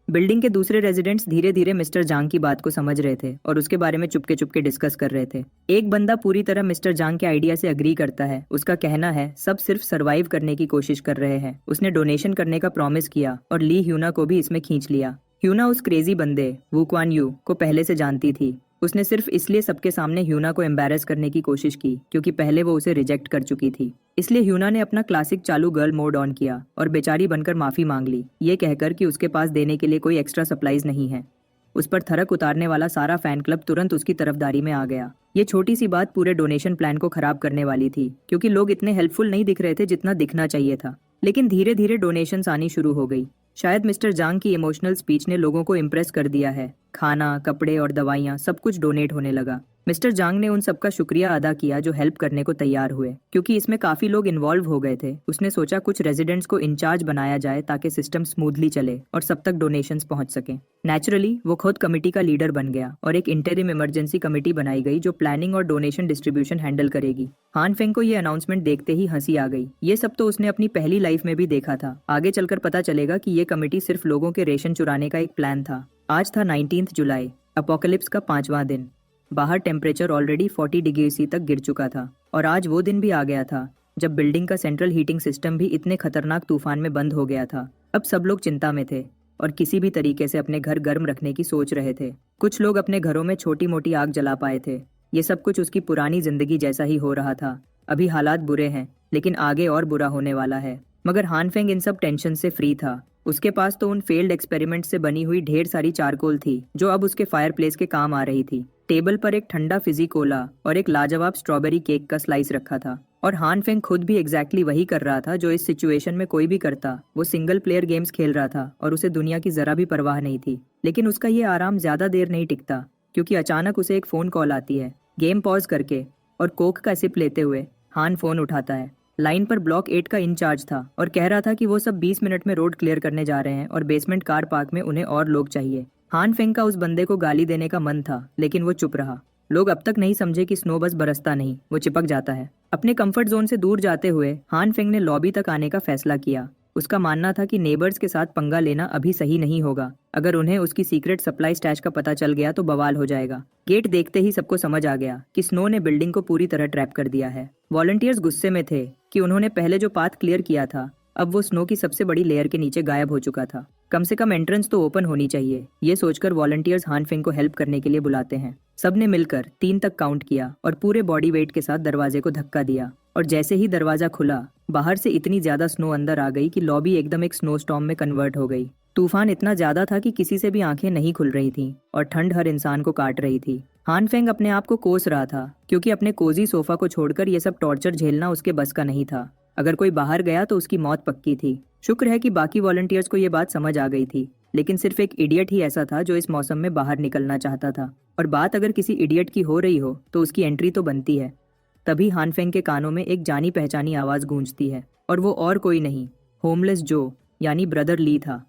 बिल्डिंग के दूसरे रेजिडेंट्स धीरे धीरे मिस्टर जांग की बात को समझ रहे थे और उसके बारे में चुपके चुपके डिस्कस कर रहे थे। एक बंदा पूरी तरह मिस्टर जांग के आइडिया से अग्री करता है। उसका कहना है सब सिर्फ सरवाइव करने की कोशिश कर रहे हैं। उसने डोनेशन करने का प्रॉमिस किया और ली ह्यूना को भी इसमें खींच लिया। ह्यूना उस क्रेजी बंदे वू क्वान यू को पहले से जानती थी। उसने सिर्फ इसलिए सबके सामने ह्यूना को एम्बैरेस करने की कोशिश की क्योंकि पहले वो उसे रिजेक्ट कर चुकी थी। इसलिए ह्यूना ने अपना क्लासिक चालू गर्ल मोड ऑन किया और बेचारी बनकर माफी मांग ली, ये कहकर कि उसके पास देने के लिए कोई एक्स्ट्रा सप्लाईज नहीं है। उस पर थरक उतारने वाला सारा फैन क्लब तुरंत उसकी तरफदारी में आ गया। ये छोटी सी बात पूरे डोनेशन प्लान को खराब करने वाली थी क्योंकि लोग इतने हेल्पफुल नहीं दिख रहे थे जितना दिखना चाहिए था। लेकिन धीरे धीरे डोनेशंस आनी शुरू हो गई। शायद मिस्टर जांग की इमोशनल स्पीच ने लोगों को इम्प्रेस कर दिया है। खाना, कपड़े और दवाइयाँ सब कुछ डोनेट होने लगा। मिस्टर जांग ने उन सबका शुक्रिया अदा किया जो हेल्प करने को तैयार हुए। क्योंकि इसमें काफी लोग इन्वॉल्व हो गए थे, उसने सोचा कुछ रेजिडेंट्स को इंचार्ज बनाया जाए ताकि सिस्टम स्मूथली चले और सब तक डोनेशंस पहुंच सके। नेचुरली वो खुद कमेटी का लीडर बन गया और एक इंटरिम इमरजेंसी कमेटी बनाई गई जो प्लानिंग और डोनेशन डिस्ट्रीब्यूशन हैंडल करेगी। हान फेंग को ये अनाउंसमेंट देखते ही हंसी आ गई। ये सब तो उसने अपनी पहली लाइफ में भी देखा था। आगे चलकर पता चलेगा कि ये कमेटी सिर्फ लोगों के रेशन चुराने का एक प्लान था। आज था 19 जुलाई, अपोकलिप्स का 5वां दिन। बाहर टेम्परेचर ऑलरेडी 40 डिग्री सी तक गिर चुका था और आज वो दिन भी आ गया था जब बिल्डिंग का सेंट्रल हीटिंग सिस्टम भी इतने खतरनाक तूफान में बंद हो गया था। अब सब लोग चिंता में थे और किसी भी तरीके से अपने घर गर्म रखने की सोच रहे थे। कुछ लोग अपने घरों में छोटी मोटी आग जला पाए थे। ये सब कुछ उसकी पुरानी जिंदगी जैसा ही हो रहा था। अभी हालात बुरे हैं, लेकिन आगे और बुरा होने वाला है। मगर हानफेंग इन सब टेंशन से फ्री था। उसके पास तो उन फेल्ड एक्सपेरिमेंट से बनी हुई ढेर सारी चारकोल थी जो अब उसके फायरप्लेस के काम आ रही थी। टेबल पर एक ठंडा फिजी कोला और एक लाजवाब स्ट्रॉबेरी केक का स्लाइस रखा था। और हानफेंग खुद भी एग्जैक्टली वही कर रहा था जो इस सिचुएशन में कोई भी करता। वो सिंगल प्लेयर गेम्स खेल रहा था और उसे दुनिया की जरा भी परवाह नहीं थी। लेकिन उसका ये आराम ज्यादा देर नहीं टिकता, क्योंकि अचानक उसे एक फोन कॉल आती है। गेम पॉज करके और कोक का सिप लेते हुए हान फोन उठाता है। लाइन पर ब्लॉक 8 का इंचार्ज था और कह रहा था कि वो सब 20 मिनट में रोड क्लियर करने जा रहे हैं और बेसमेंट कार पार्क में उन्हें और लोग चाहिए। हान फेंग का उस बंदे को गाली देने का मन था, लेकिन वो चुप रहा। लोग अब तक नहीं समझे कि स्नो बस बरसता नहीं, वो चिपक जाता है। अपने कंफर्ट जोन से दूर जाते हुए हान फेंग ने लॉबी तक आने का फैसला किया। उसका मानना था कि नेबर्स के साथ पंगा लेना अभी सही नहीं होगा। अगर उन्हें उसकी सीक्रेट सप्लाई स्टैश का पता चल गया तो बवाल हो जाएगा। गेट देखते ही सबको समझ आ गया कि स्नो ने बिल्डिंग को पूरी तरह ट्रैप कर दिया है। वॉलंटियर्स गुस्से में थे कि उन्होंने पहले जो पाथ क्लियर किया था, अब वो स्नो की सबसे बड़ी लेयर के नीचे गायब हो चुका था। कम से कम एंट्रेंस तो ओपन होनी चाहिए। ये सोचकर वॉलंटियर्स हानफेंग को हेल्प करने के लिए बुलाते हैं। सबने मिलकर 3 तक काउंट किया और पूरे बॉडी वेट के साथ दरवाजे को धक्का दिया। और जैसे ही दरवाजा खुला, बाहर से इतनी ज्यादा स्नो अंदर आ गई कि लॉबी एकदम एक स्नो स्टॉर्म में कन्वर्ट हो गई। तूफान इतना ज्यादा था कि किसी से भी आंखें नहीं खुल रही थीं और ठंड हर इंसान को काट रही थी। हानफेंग अपने आप को कोस रहा था, क्योंकि अपने कोजी सोफा को छोड़कर ये सब टॉर्चर झेलना उसके बस का नहीं था। अगर कोई बाहर गया तो उसकी मौत पक्की थी। शुक्र है कि बाकी वॉलंटियर्स को ये बात समझ आ गई थी, लेकिन सिर्फ एक इडियट ही ऐसा था जो इस मौसम में बाहर निकलना चाहता था। और बात अगर किसी इडियट की हो रही हो तो उसकी एंट्री तो बनती है। तभी हानफेंग के कानों में एक जानी पहचानी आवाज गूंजती है, और वो और कोई नहीं, होमलेस जो यानी ब्रदर ली था।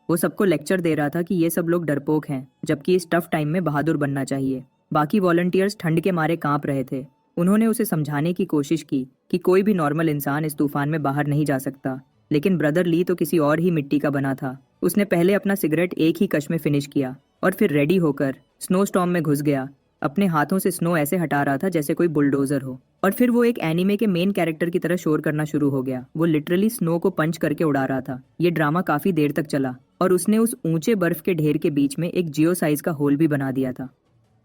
वो सबको लेक्चर दे रहा था कि ये सब लोग डरपोक हैं, जबकि इस टफ टाइम में बहादुर बनना चाहिए। बाकी वॉलंटियर्स ठंड के मारे कांप रहे थे। उन्होंने उसे समझाने की कोशिश की कि कोई भी नॉर्मल इंसान इस तूफान में बाहर नहीं जा सकता, लेकिन ब्रदर ली तो किसी और ही मिट्टी का बना था। उसने पहले अपना सिगरेट एक ही कश में फिनिश किया और फिर रेडी होकर स्नो स्टॉर्म में घुस गया। अपने हाथों से स्नो ऐसे हटा रहा था जैसे कोई बुलडोजर हो। और फिर वो एक एनीमे के मेन कैरेक्टर की तरह शोर करना शुरू हो गया। वो लिटरली स्नो को पंच करके उड़ा रहा था। ये ड्रामा काफी देर तक चला और उसने उस ऊंचे बर्फ के ढेर के बीच में एक जियो साइज का होल भी बना दिया था।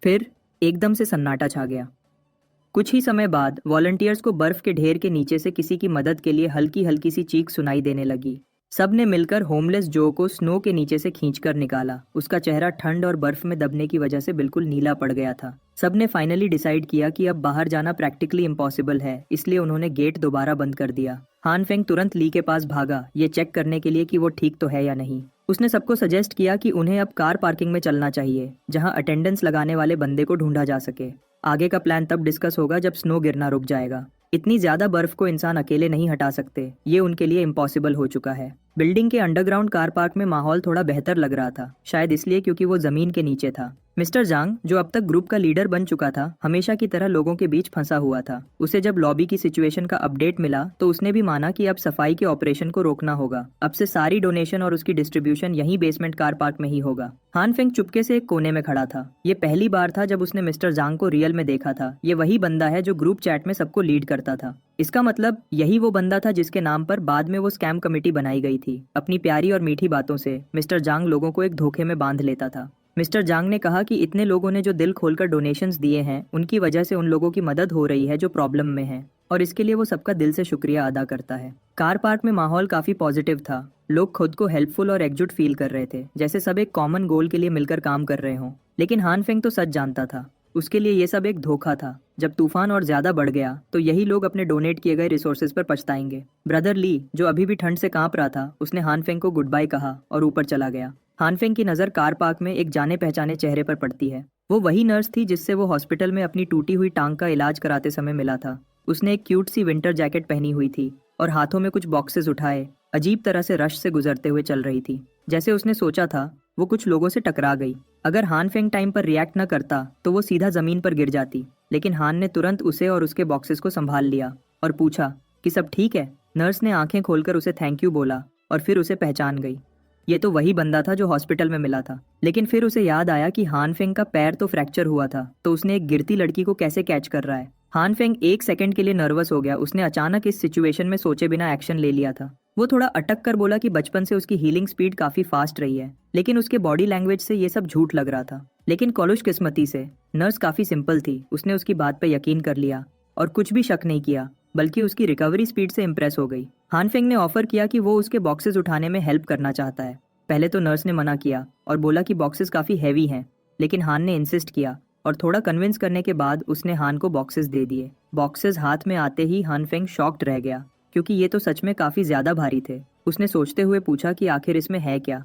फिर एकदम से सन्नाटा छा गया। कुछ ही समय बाद वॉलंटियर्स को बर्फ के ढेर के नीचे से किसी की मदद के लिए हल्की हल्की सी चीख सुनाई देने लगी। सब ने मिलकर होमलेस जो को स्नो के नीचे से खींचकर निकाला। उसका चेहरा ठंड और बर्फ में दबने की वजह से बिल्कुल नीला पड़ गया था। सब ने फाइनली डिसाइड किया कि अब बाहर जाना प्रैक्टिकली इम्पॉसिबल है, इसलिए उन्होंने गेट दोबारा बंद कर दिया। हानफेंग तुरंत ली के पास भागा, ये चेक करने के लिए कि वो ठीक तो है या नहीं। उसने सबको सजेस्ट किया कि उन्हें अब कार पार्किंग में चलना चाहिए, जहां अटेंडेंस लगाने वाले बंदे को ढूंढा जा सके। आगे का प्लान तब डिस्कस होगा जब स्नो गिरना रुक जाएगा। इतनी ज्यादा बर्फ को इंसान अकेले नहीं हटा सकते, ये उनके लिए इम्पॉसिबल हो चुका है। बिल्डिंग के अंडरग्राउंड कार पार्क में माहौल थोड़ा बेहतर लग रहा था, शायद इसलिए क्योंकि वो जमीन के नीचे था। मिस्टर जांग, जो अब तक ग्रुप का लीडर बन चुका था, हमेशा की तरह लोगों के बीच फंसा हुआ था। उसे जब लॉबी की सिचुएशन का अपडेट मिला तो उसने भी माना कि अब सफाई के ऑपरेशन को रोकना होगा। अब से सारी डोनेशन और उसकी डिस्ट्रीब्यूशन यही बेसमेंट कार पार्क में ही होगा। हानफेंग चुपके से एक कोने में खड़ा था। ये पहली बार था जब उसने मिस्टर जांग को रियल में देखा था। ये वही बंदा है जो ग्रुप चैट में सबको लीड करता था। इसका मतलब यही वो बंदा था जिसके नाम पर बाद में वो स्कैम कमेटी बनाई गई थी। अपनी प्यारी और मीठी बातों से मिस्टर जांग लोगों को एक धोखे में बांध लेता था। मिस्टर जांग ने कहा कि इतने लोगों ने जो दिल खोलकर डोनेशंस दिए हैं, उनकी वजह से उन लोगों की मदद हो रही है जो प्रॉब्लम में हैं, और इसके लिए वो सबका दिल से शुक्रिया अदा करता है। कार पार्क में माहौल काफी पॉजिटिव था। लोग खुद को हेल्पफुल और एकजुट फील कर रहे थे, जैसे सब एक कॉमन गोल के लिए मिलकर काम कर रहे हों। लेकिन हानफेंग तो सच जानता था, उसके लिए ये सब एक धोखा था। जब तूफान और ज्यादा बढ़ गया तो यही लोग अपने डोनेट किए गए रिसोर्सेज पर पछताएंगे। ब्रदर ली, जो अभी भी ठंड से कांप रहा था, उसने हानफेंग को गुड बाय कहा और ऊपर चला गया। हानफेंग की नजर कार पार्क में एक जाने पहचाने चेहरे पर पड़ती है। वो वही नर्स थी जिससे वो हॉस्पिटल में अपनी टूटी हुई टांग का इलाज कराते समय मिला था। उसने एक क्यूट सी विंटर जैकेट पहनी हुई थी और हाथों में कुछ बॉक्सेस उठाए अजीब तरह से रश से गुजरते हुए चल रही थी। जैसे उसने सोचा था, वो कुछ लोगों से टकरा गई। अगर हानफेंग टाइम पर रिएक्ट न करता तो वो सीधा जमीन पर गिर जाती, लेकिन हान ने तुरंत उसे और उसके बॉक्सेस को संभाल लिया और पूछा कि सब ठीक है। नर्स ने आंखें खोलकर उसे थैंक यू बोला और फिर उसे पहचान गई। ये तो वही बंदा था जो हॉस्पिटल में मिला था। लेकिन फिर उसे याद आया कि हानफेंग का पैर तो फ्रैक्चर हुआ था, तो उसने एक गिरती लड़की को कैसे कैच कर रहा है। हानफेंग एक सेकंड के लिए नर्वस हो गया। उसने अचानक इस सिचुएशन में सोचे बिना एक्शन ले लिया था। वो थोड़ा अटक कर बोला कि बचपन से उसकी हीलिंग स्पीड काफी फास्ट रही है, लेकिन उसके बॉडी लैंग्वेज से ये सब झूठ लग रहा था। लेकिन खुशकिस्मती से नर्स काफी सिंपल थी, उसने उसकी बात पे यकीन कर लिया और कुछ भी शक नहीं किया, बल्कि उसकी रिकवरी स्पीड से इम्प्रेस हो गई। हानफेंग ने ऑफर किया कि वो उसके बॉक्सेस उठाने में हेल्प करना चाहता है। पहले तो नर्स ने मना किया और बोला कि बॉक्सेस काफ़ी हैवी हैं, लेकिन हान ने इंसिस्ट किया और थोड़ा कन्विंस करने के बाद उसने हान को बॉक्सेस दे दिए। बॉक्सेस हाथ में आते ही हानफेंग शॉक्ड रह गया, क्योंकि ये तो सच में काफ़ी ज़्यादा भारी थे। उसने सोचते हुए पूछा कि आखिर इसमें है क्या।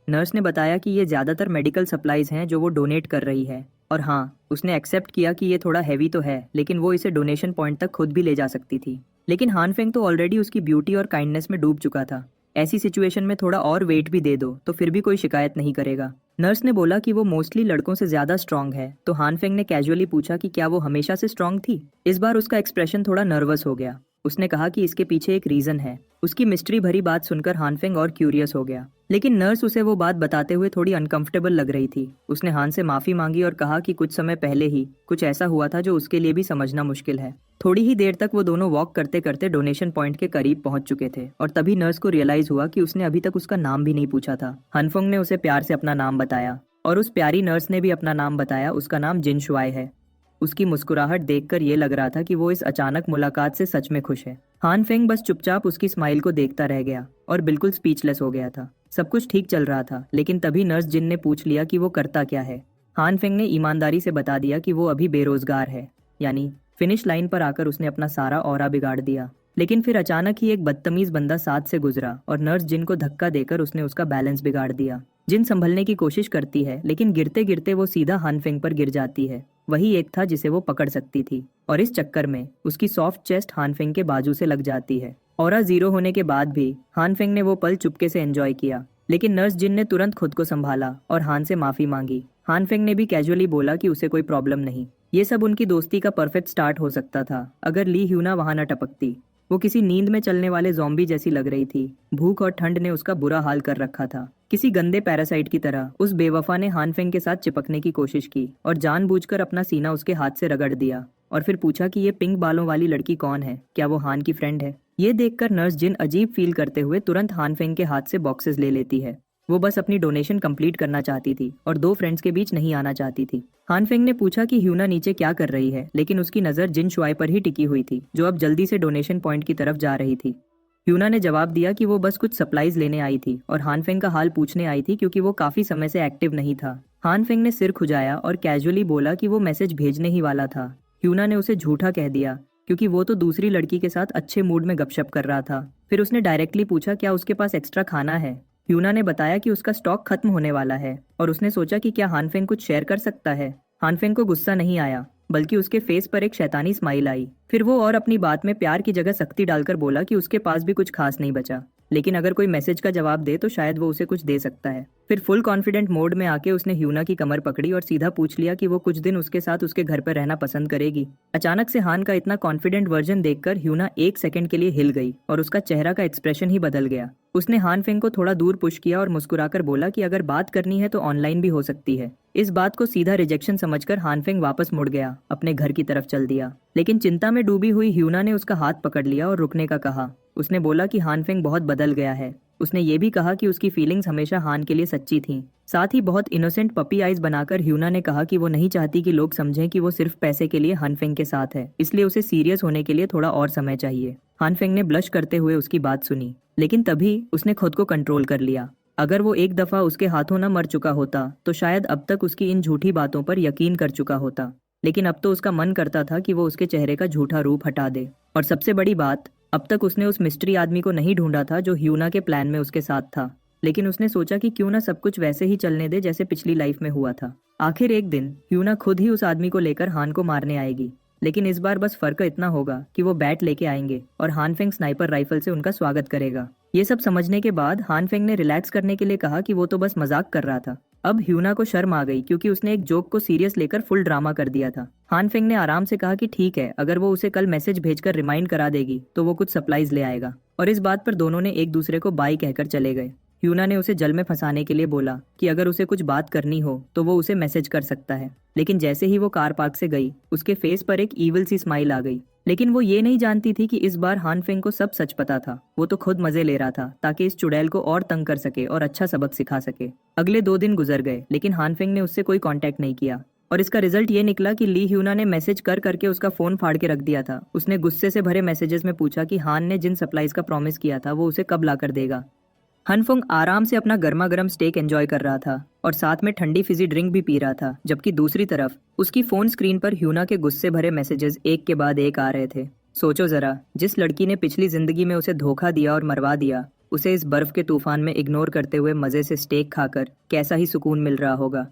नर्स ने बताया कि ये ज़्यादातर मेडिकल सप्लाईज हैं जो वो डोनेट कर रही है। और हाँ, उसने एक्सेप्ट किया कि ये थोड़ा हैवी तो है, लेकिन वो इसे डोनेशन पॉइंट तक खुद भी ले जा सकती थी। लेकिन हानफेंग तो ऑलरेडी उसकी ब्यूटी और काइंडनेस में डूब चुका था। ऐसी सिचुएशन में थोड़ा और वेट भी दे दो तो फिर भी कोई शिकायत नहीं करेगा। नर्स ने बोला कि वो मोस्टली लड़कों से ज़्यादा स्ट्रांग है, तो हानफेंग ने कैजुअली पूछा कि क्या वो हमेशा से स्ट्रांग थी। इस बार उसका एक्सप्रेशन थोड़ा नर्वस हो गया। उसने कहा कि इसके पीछे एक रीज़न है। उसकी मिस्ट्री भरी बात सुनकर हानफेंग और क्यूरियस हो गया, लेकिन नर्स उसे वो बात बताते हुए थोड़ी अनकंफर्टेबल लग रही थी। उसने हान से माफ़ी मांगी और कहा कि कुछ समय पहले ही कुछ ऐसा हुआ था जो उसके लिए भी समझना मुश्किल है। थोड़ी ही देर तक वो दोनों वॉक करते करते डोनेशन पॉइंट के करीब पहुंच चुके थे और तभी नर्स को रियलाइज हुआ कि उसने अभी तक उसका नाम भी नहीं पूछा था। हानफेंग ने उसे प्यार से अपना नाम बताया और उस प्यारी नर्स ने भी अपना नाम बताया। उसका नाम जिन शुआई है। उसकी मुस्कुराहट देखकर ये लग रहा था कि वो इस अचानक मुलाकात से सच में खुश है। हानफेंग बस चुपचाप उसकी स्माइल को देखता रह गया और बिल्कुल स्पीचलेस हो गया था। सब कुछ ठीक चल रहा था, लेकिन तभी नर्स जिन ने पूछ लिया कि वो करता क्या है। हानफेंग ने ईमानदारी से बता दिया कि वो अभी बेरोजगार है। यानी फिनिश लाइन पर आकर उसने अपना सारा ऑरा बिगाड़ दिया। लेकिन फिर अचानक ही एक बदतमीज बंदा साथ से गुजरा और नर्स जिन को धक्का देकर उसने उसका बैलेंस बिगाड़ दिया। जिन संभलने की कोशिश करती है, लेकिन गिरते गिरते वो सीधा हानफेंग पर गिर जाती है। वही एक था जिसे वो पकड़ सकती थी, और इस चक्कर में उसकी सॉफ्ट चेस्ट हानफेंग के बाजू से लग जाती है। ऑरा जीरो होने के बाद भी हानफेंग ने वो पल चुपके से एंजॉय किया, लेकिन नर्स जिन ने तुरंत खुद को संभाला और हान से माफी मांगी। हानफेंग ने भी कैजुअली बोला कि उसे कोई प्रॉब्लम नहीं। ये सब उनकी दोस्ती का परफेक्ट स्टार्ट हो सकता था अगर ली ह्यूना वहां न टपकती। वो किसी नींद में चलने वाले ज़ॉम्बी जैसी लग रही थी। भूख और ठंड ने उसका बुरा हाल कर रखा था। किसी गंदे पैरासाइट की तरह उस बेवफा ने हानफेंग के साथ चिपकने की कोशिश की और जानबूझकर अपना सीना उसके हाथ से रगड़ दिया और फिर पूछा कि ये पिंक बालों वाली लड़की कौन है, क्या वो हान की फ्रेंड है। ये देखकर नर्स जिन अजीब फील करते हुए तुरंत हानफेंग के हाथ से बॉक्सेस ले लेती है। वो बस अपनी डोनेशन कंप्लीट करना चाहती थी और दो फ्रेंड्स के बीच नहीं आना चाहती थी। हानफेंग ने पूछा कि ह्यूना नीचे क्या कर रही है, लेकिन उसकी नज़र जिन शुआई पर ही टिकी हुई थी, जो अब जल्दी से डोनेशन पॉइंट की तरफ जा रही थी। ह्यूना ने जवाब दिया कि वो बस कुछ सप्लाईज लेने आई थी और हानफेंग का हाल पूछने आई थी, क्योंकि वो काफी समय से एक्टिव नहीं था। हानफेंग ने सिर खुजाया और कैजुअली बोला कि वो मैसेज भेजने ही वाला था। ह्यूना ने उसे झूठा कह दिया, क्योंकि वो तो दूसरी लड़की के साथ अच्छे मूड में गपशप कर रहा था। फिर उसने डायरेक्टली पूछा क्या उसके पास एक्स्ट्रा खाना है। ह्यूना ने बताया कि उसका स्टॉक खत्म होने वाला है और उसने सोचा कि क्या हानफेंग कुछ शेयर कर सकता है। हानफेंग को गुस्सा नहीं आया, बल्कि उसके फेस पर एक शैतानी स्माइल आई। फिर वो और अपनी बात में प्यार की जगह सख्ती डालकर बोला कि उसके पास भी कुछ खास नहीं बचा, लेकिन अगर कोई मैसेज का जवाब दे तो शायद वो उसे कुछ दे सकता है। फिर फुल कॉन्फिडेंट मोड में आके उसने ह्यूना की कमर पकड़ी और सीधा पूछ लिया कि वो कुछ दिन उसके साथ उसके घर पर रहना पसंद करेगी। अचानक से हान का इतना कॉन्फिडेंट वर्जन देखकर ह्यूना एक सेकंड के लिए हिल गई और उसका चेहरा का एक्सप्रेशन ही बदल गया। उसने हानफेंग को थोड़ा दूर पुश किया और मुस्कुराकर बोला कि अगर बात करनी है तो ऑनलाइन भी हो सकती है। इस बात को सीधा रिजेक्शन समझकर हानफेंग वापस मुड़ गया, अपने घर की तरफ चल दिया। लेकिन चिंता में डूबी हुई ह्यूना ने उसका हाथ पकड़ लिया और रुकने का कहा। उसने बोला कि हानफेंग बहुत बदल गया है। उसने ये भी कहा कि उसकी फीलिंग्स हमेशा हान के लिए सच्ची थीं। साथ ही बहुत इनोसेंट पपी आइज बनाकर ह्यूना ने कहा कि वो नहीं चाहती कि लोग समझें कि वो सिर्फ पैसे के लिए हानफेंग के साथ है, इसलिए उसे सीरियस होने के लिए थोड़ा और समय चाहिए। हानफेंग ने ब्लश करते हुए उसकी बात सुनी, लेकिन तभी उसने खुद को कंट्रोल कर लिया। अगर वो एक दफा उसके हाथों न मर चुका होता तो शायद अब तक उसकी इन झूठी बातों पर यकीन कर चुका होता, लेकिन अब तो उसका मन करता था कि वो उसके चेहरे का झूठा रूप हटा दे। और सबसे बड़ी बात, अब तक उसने उस मिस्ट्री आदमी को नहीं ढूंढा था जो ह्यूना के प्लान में उसके साथ था, लेकिन उसने सोचा कि क्यों ना सब कुछ वैसे ही चलने दे जैसे पिछली लाइफ में हुआ था। आखिर एक दिन ह्यूना खुद ही उस आदमी को लेकर हान को मारने आएगी, लेकिन इस बार बस फर्क इतना होगा कि वो बैट लेके आएंगे और हानफेंग स्नाइपर राइफल से उनका स्वागत करेगा। ये सब समझने के बाद हानफेंग ने रिलैक्स करने के लिए कहा कि वो तो बस मजाक कर रहा था। अब ह्यूना को शर्म आ गई, क्योंकि उसने एक जोक को सीरियस लेकर फुल ड्रामा कर दिया था। हानफेंग ने आराम से कहा कि ठीक है, अगर वो उसे कल मैसेज भेजकर रिमाइंड करा देगी तो वो कुछ सप्लाईज ले आएगा। और इस बात पर दोनों ने एक दूसरे को बाय कहकर चले गए। ह्यूना ने उसे जल में फंसाने के लिए बोला कि अगर उसे कुछ बात करनी हो तो वो उसे मैसेज कर सकता है, लेकिन जैसे ही वो कार पार्क से गई उसके फेस पर एक ईविल सी स्माइल आ गई। लेकिन वो ये नहीं जानती थी कि इस बार हानफेंग को सब सच पता था। वो तो खुद मजे ले रहा था ताकि इस चुड़ैल को और तंग कर सके और अच्छा सबक सिखा सके। अगले 2 दिन गुजर गए, लेकिन हानफेंग ने उससे कोई कांटेक्ट नहीं किया और इसका रिजल्ट ये निकला कि ली ह्यूना ने मैसेज कर करके उसका फोन फाड़ के रख दिया था। उसने गुस्से से भरे मैसेजेस में पूछा कि हान ने जिन सप्लाईज का प्रॉमिस किया था वो उसे कब ला कर देगा। हनफुंग आराम से अपना गर्मा गर्म स्टेक एंजॉय कर रहा था और साथ में ठंडी फिजी ड्रिंक भी पी रहा था, जबकि दूसरी तरफ उसकी फोन स्क्रीन पर ह्यूना के गुस्से भरे मैसेजेस एक के बाद एक आ रहे थे। सोचो जरा, जिस लड़की ने पिछली जिंदगी में उसे धोखा दिया और मरवा दिया, उसे इस बर्फ के तूफान में इग्नोर करते हुए मजे से स्टेक खाकर कैसा ही सुकून मिल रहा होगा।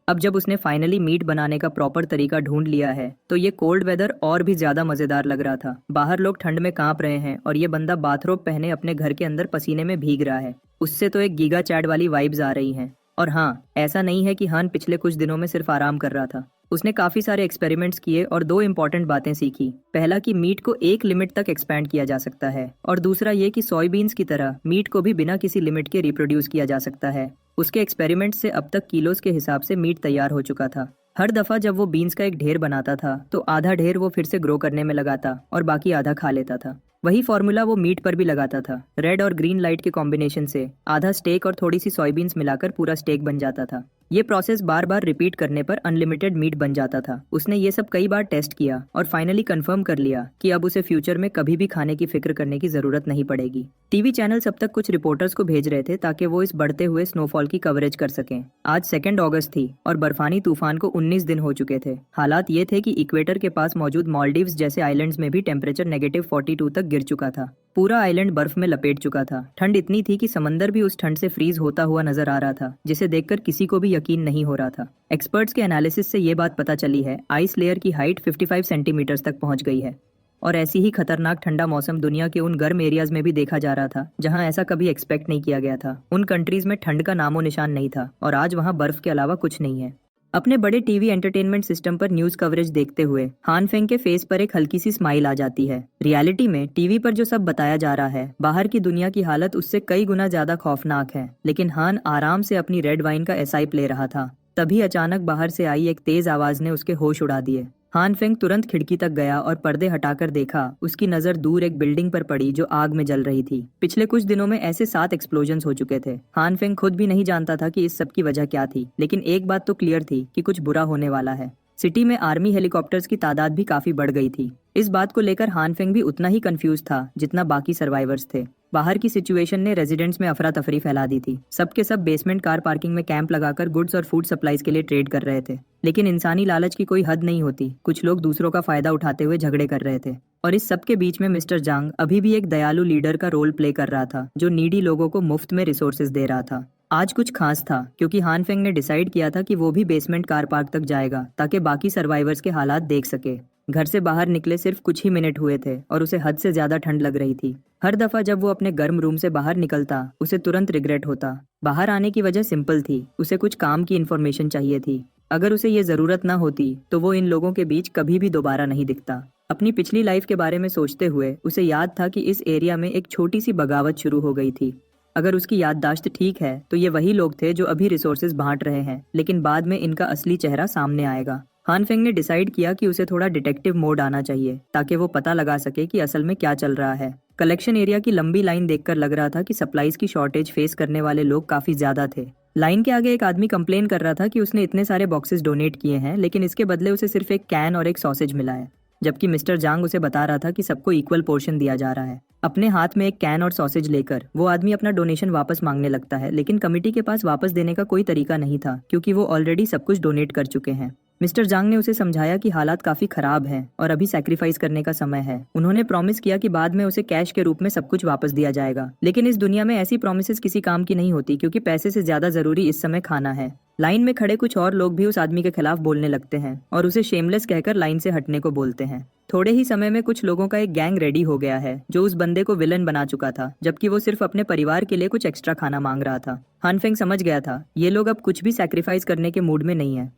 अब जब उसने फाइनली मीट बनाने का प्रॉपर तरीका ढूंढ लिया है तो ये कोल्ड वेदर और भी ज्यादा मजेदार लग रहा था। बाहर लोग ठंड में कांप रहे हैं और ये बंदा बाथरोब पहने अपने घर के अंदर पसीने में भीग रहा है। उससे तो एक गीगा चैट वाली वाइब्स आ रही हैं। और हाँ, ऐसा नहीं है कि हान पिछले कुछ दिनों में सिर्फ आराम कर रहा था। उसने काफी सारे एक्सपेरिमेंट्स किए और दो इम्पोर्टेंट बातें सीखी। पहला कि मीट को एक लिमिट तक एक्सपैंड किया जा सकता है और दूसरा ये कि सोयाबीन्स की तरह मीट को भी बिना किसी लिमिट के रिप्रोड्यूस किया जा सकता है। उसके एक्सपेरिमेंट से अब तक किलोस के हिसाब से मीट तैयार हो चुका था। हर दफा जब वो बीन्स का एक ढेर बनाता था तो आधा ढेर वो फिर से ग्रो करने में लगाता और बाकी आधा खा लेता था। वही फॉर्मूला वो मीट पर भी लगाता था। रेड और ग्रीन लाइट के कॉम्बिनेशन से आधा स्टेक और थोड़ी सी सोयाबीन्स मिलाकर पूरा स्टेक बन जाता था। ये प्रोसेस बार बार रिपीट करने पर अनलिमिटेड मीट बन जाता था। उसने ये सब कई बार टेस्ट किया और फाइनली कंफर्म कर लिया कि अब उसे फ्यूचर में कभी भी खाने की फिक्र करने की जरूरत नहीं पड़ेगी। टीवी चैनल अब तक कुछ रिपोर्टर्स को भेज रहे थे ताकि वो इस बढ़ते हुए स्नोफॉल की कवरेज कर सकें। आज 2 अगस्त थी और बर्फानी तूफान को 19 दिन हो चुके थे। हालात ये थे कि इक्वेटर के पास मौजूद मालदीव्स जैसे आइलैंड्स में भी टेम्परेचर -42 तक गिर चुका था। पूरा आइलैंड बर्फ में लपेट चुका था। ठंड इतनी थी कि समंदर भी उस ठंड से फ्रीज होता हुआ नजर आ रहा था, जिसे देखकर किसी को भी यकीन नहीं हो रहा था। एक्सपर्ट्स के एनालिसिस से ये बात पता चली है, आइस लेयर की हाइट 55 सेंटीमीटर्स तक पहुंच गई है। और ऐसी ही खतरनाक ठंडा मौसम दुनिया के उन गर्म एरियाज में भी देखा जा रहा था जहां ऐसा कभी एक्सपेक्ट नहीं किया गया था। उन कंट्रीज में ठंड का नामो निशान नहीं था और आज वहां बर्फ के अलावा कुछ नहीं है। अपने बड़े टीवी एंटरटेनमेंट सिस्टम पर न्यूज कवरेज देखते हुए हान फेंग के फेस पर एक हल्की सी स्माइल आ जाती है। रियलिटी में टीवी पर जो सब बताया जा रहा है, बाहर की दुनिया की हालत उससे कई गुना ज्यादा खौफनाक है। लेकिन हान आराम से अपनी रेड वाइन का एसआई ले रहा था। तभी अचानक बाहर से आई एक तेज आवाज ने उसके होश उड़ा दिए। हान फेंग तुरंत खिड़की तक गया और पर्दे हटाकर देखा। उसकी नजर दूर एक बिल्डिंग पर पड़ी जो आग में जल रही थी। पिछले कुछ दिनों में ऐसे 7 एक्सप्लोजन्स हो चुके थे। हान फेंग खुद भी नहीं जानता था कि इस सब की वजह क्या थी, लेकिन एक बात तो क्लियर थी कि कुछ बुरा होने वाला है। सिटी में आर्मी हेलीकॉप्टर्स की तादाद भी काफी बढ़ गई थी। इस बात को लेकर हान फेंग भी उतना ही कंफ्यूज था जितना बाकी सर्वाइवर्स थे। बाहर की सिचुएशन ने रेजिडेंट्स में अफरा तफरी फैला दी थी। सबके सब बेसमेंट कार पार्किंग में कैंप लगाकर गुड्स और फूड सप्लाईज के लिए ट्रेड कर रहे थे। लेकिन इंसानी लालच की कोई हद नहीं होती। कुछ लोग दूसरों का फायदा उठाते हुए झगड़े कर रहे थे। और इस सब के बीच में मिस्टर जांग अभी भी एक दयालु लीडर का रोल प्ले कर रहा था, जो नीडी लोगों को मुफ्त में रिसोर्सेज दे रहा था। आज कुछ खास था क्योंकि हान फेंग ने डिसाइड किया था कि वो भी बेसमेंट कार पार्क तक जाएगा ताकि बाकी सर्वाइवर्स के हालात देख सके। घर से बाहर निकले सिर्फ कुछ ही मिनट हुए थे और उसे हद से ज्यादा ठंड लग रही थी। हर दफा जब वो अपने गर्म रूम से बाहर निकलता उसे तुरंत रिग्रेट होता। बाहर आने की वजह सिंपल थी, उसे कुछ काम की इन्फॉर्मेशन चाहिए थी। अगर उसे ये जरूरत ना होती तो वो इन लोगों के बीच कभी भी दोबारा नहीं दिखता। अपनी पिछली लाइफ के बारे में सोचते हुए उसे याद था कि इस एरिया में एक छोटी सी बगावत शुरू हो गई थी। अगर उसकी याददाश्त ठीक है तो ये वही लोग थे जो अभी रिसोर्सेज बांट रहे हैं, लेकिन बाद में इनका असली चेहरा सामने आएगा। हान फेंग ने डिसाइड किया कि उसे थोड़ा डिटेक्टिव मोड आना चाहिए ताकि वो पता लगा सके कि असल में क्या चल रहा है। कलेक्शन एरिया की लंबी लाइन देखकर लग रहा था कि सप्लाईज की शॉर्टेज फेस करने वाले लोग काफी ज्यादा थे। लाइन के आगे एक आदमी कंप्लेन कर रहा था कि उसने इतने सारे बॉक्सेस डोनेट किए हैं, लेकिन इसके बदले उसे सिर्फ एक कैन और एक सॉसेज मिला है। जबकि मिस्टर जांग उसे बता रहा था कि सबको इक्वल पोर्शन दिया जा रहा है। अपने हाथ में एक कैन और सॉसेज लेकर वो आदमी अपना डोनेशन वापस मांगने लगता है, लेकिन कमिटी के पास वापस देने का कोई तरीका नहीं था क्योंकि वो ऑलरेडी सब कुछ डोनेट कर चुके हैं। मिस्टर जांग ने उसे समझाया कि हालात काफी खराब हैं और अभी सैक्रिफाइस करने का समय है। उन्होंने प्रॉमिस किया कि बाद में उसे कैश के रूप में सब कुछ वापस दिया जाएगा, लेकिन इस दुनिया में ऐसी प्रॉमिसेस किसी काम की नहीं होती क्योंकि पैसे से ज्यादा जरूरी इस समय खाना है। लाइन में खड़े कुछ और लोग भी उस आदमी के खिलाफ बोलने लगते हैं और उसे शेमलेस कहकर लाइन से हटने को बोलते हैं। थोड़े ही समय में कुछ लोगों का एक गैंग रेडी हो गया है जो उस बंदे को विलन बना चुका था, जबकि वो सिर्फ अपने परिवार के लिए कुछ एक्स्ट्रा खाना मांग रहा था। हान फेंग समझ गया था ये लोग अब कुछ भी सैक्रिफाइस करने के मूड में नहीं है।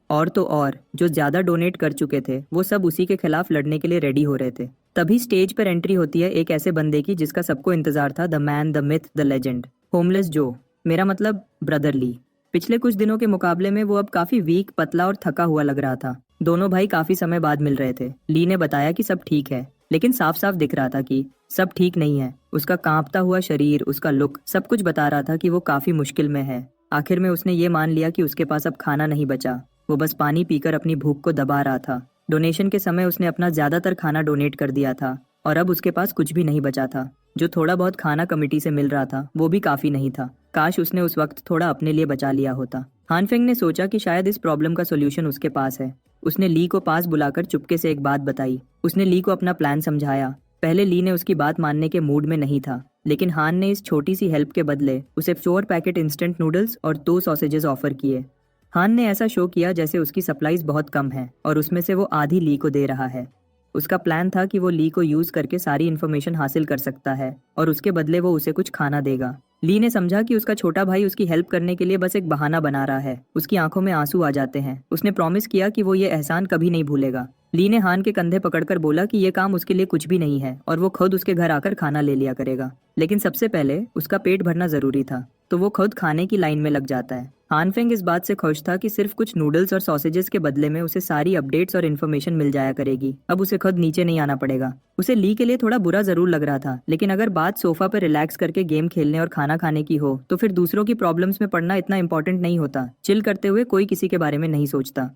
और तो और जो ज्यादा डोनेट कर चुके थे वो सब उसी के खिलाफ लड़ने के लिए रेडी हो रहे थे। तभी स्टेज पर एंट्री होती है एक ऐसे बंदे की जिसका सबको इंतजार था, the man, the myth, the legend, homeless जो, मेरा मतलब ब्रदर ली। पिछले कुछ दिनों के मुकाबले में वो अब काफी वीक, पतला और थका हुआ लग रहा था। दोनों भाई काफी समय बाद मिल रहे थे। ली ने बताया कि सब ठीक है, लेकिन साफ साफ दिख रहा था कि सब ठीक नहीं है। उसका कांपता हुआ शरीर, उसका लुक, सब कुछ बता रहा था कि वो काफी मुश्किल में है। आखिर में उसने ये मान लिया कि उसके पास अब खाना नहीं बचा। वो बस पानी पीकर अपनी भूख को दबा रहा था। डोनेशन के समय उसने अपना ज्यादातर खाना डोनेट कर दिया था और अब उसके पास कुछ भी नहीं बचा था। जो थोड़ा बहुत खाना कमिटी से मिल रहा था वो भी काफी नहीं था। काश उसने उस वक्त थोड़ा अपने लिए बचा लिया होता। हानफेंग ने सोचा कि शायद इस प्रॉब्लम का सोल्यूशन उसके पास है। उसने ली को पास बुलाकर चुपके से एक बात बताई। उसने ली को अपना प्लान समझाया। पहले ली ने उसकी बात मानने के मूड में नहीं था, लेकिन हान ने इस छोटी सी हेल्प के बदले उसे 4 पैकेट इंस्टेंट नूडल्स और 2 सॉसेजेस ऑफर किए। हान ने ऐसा शो किया जैसे उसकी सप्लाईज बहुत कम है और उसमें से वो आधी ली को दे रहा है। उसका प्लान था कि वो ली को यूज करके सारी इन्फॉर्मेशन हासिल कर सकता है और उसके बदले वो उसे कुछ खाना देगा। ली ने समझा कि उसका छोटा भाई उसकी हेल्प करने के लिए बस एक बहाना बना रहा है। उसकी आंखों में आंसू आ जाते हैं। उसने प्रॉमिस किया कि वो ये एहसान कभी नहीं भूलेगा। ली ने हान के कंधे पकड़कर बोला कि ये काम उसके लिए कुछ भी नहीं है और वो खुद उसके घर आकर खाना ले लिया करेगा, लेकिन सबसे पहले उसका पेट भरना जरूरी था, तो वो खुद खाने की लाइन में लग जाता है। हानफेंग इस बात से खुश था कि सिर्फ कुछ नूडल्स और सॉसेजेस के बदले में उसे सारी अपडेट्स और इन्फॉर्मेशन मिल जाया करेगी। अब उसे खुद नीचे नहीं आना पड़ेगा। उसे ली के लिए थोड़ा बुरा जरूर लग रहा था, लेकिन अगर बात सोफा पर रिलैक्स करके गेम खेलने और खाना खाने की हो तो फिर दूसरों की प्रॉब्लम्स में पड़ना इतना इंपॉर्टेंट नहीं होता। चिल करते हुए कोई किसी के बारे में नहीं सोचता।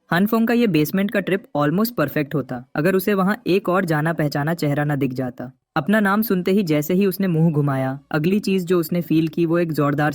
हानफोंग का ये बेसमेंट का ट्रिप ऑलमोस्ट परफेक्ट होता अगर उसे वहां एक और जाना पहचाना चेहरा न दिख जाता। अपना नाम सुनते ही जैसे ही उसने मुंह घुमाया, अगली चीज जो उसने फील की वो एक जोरदार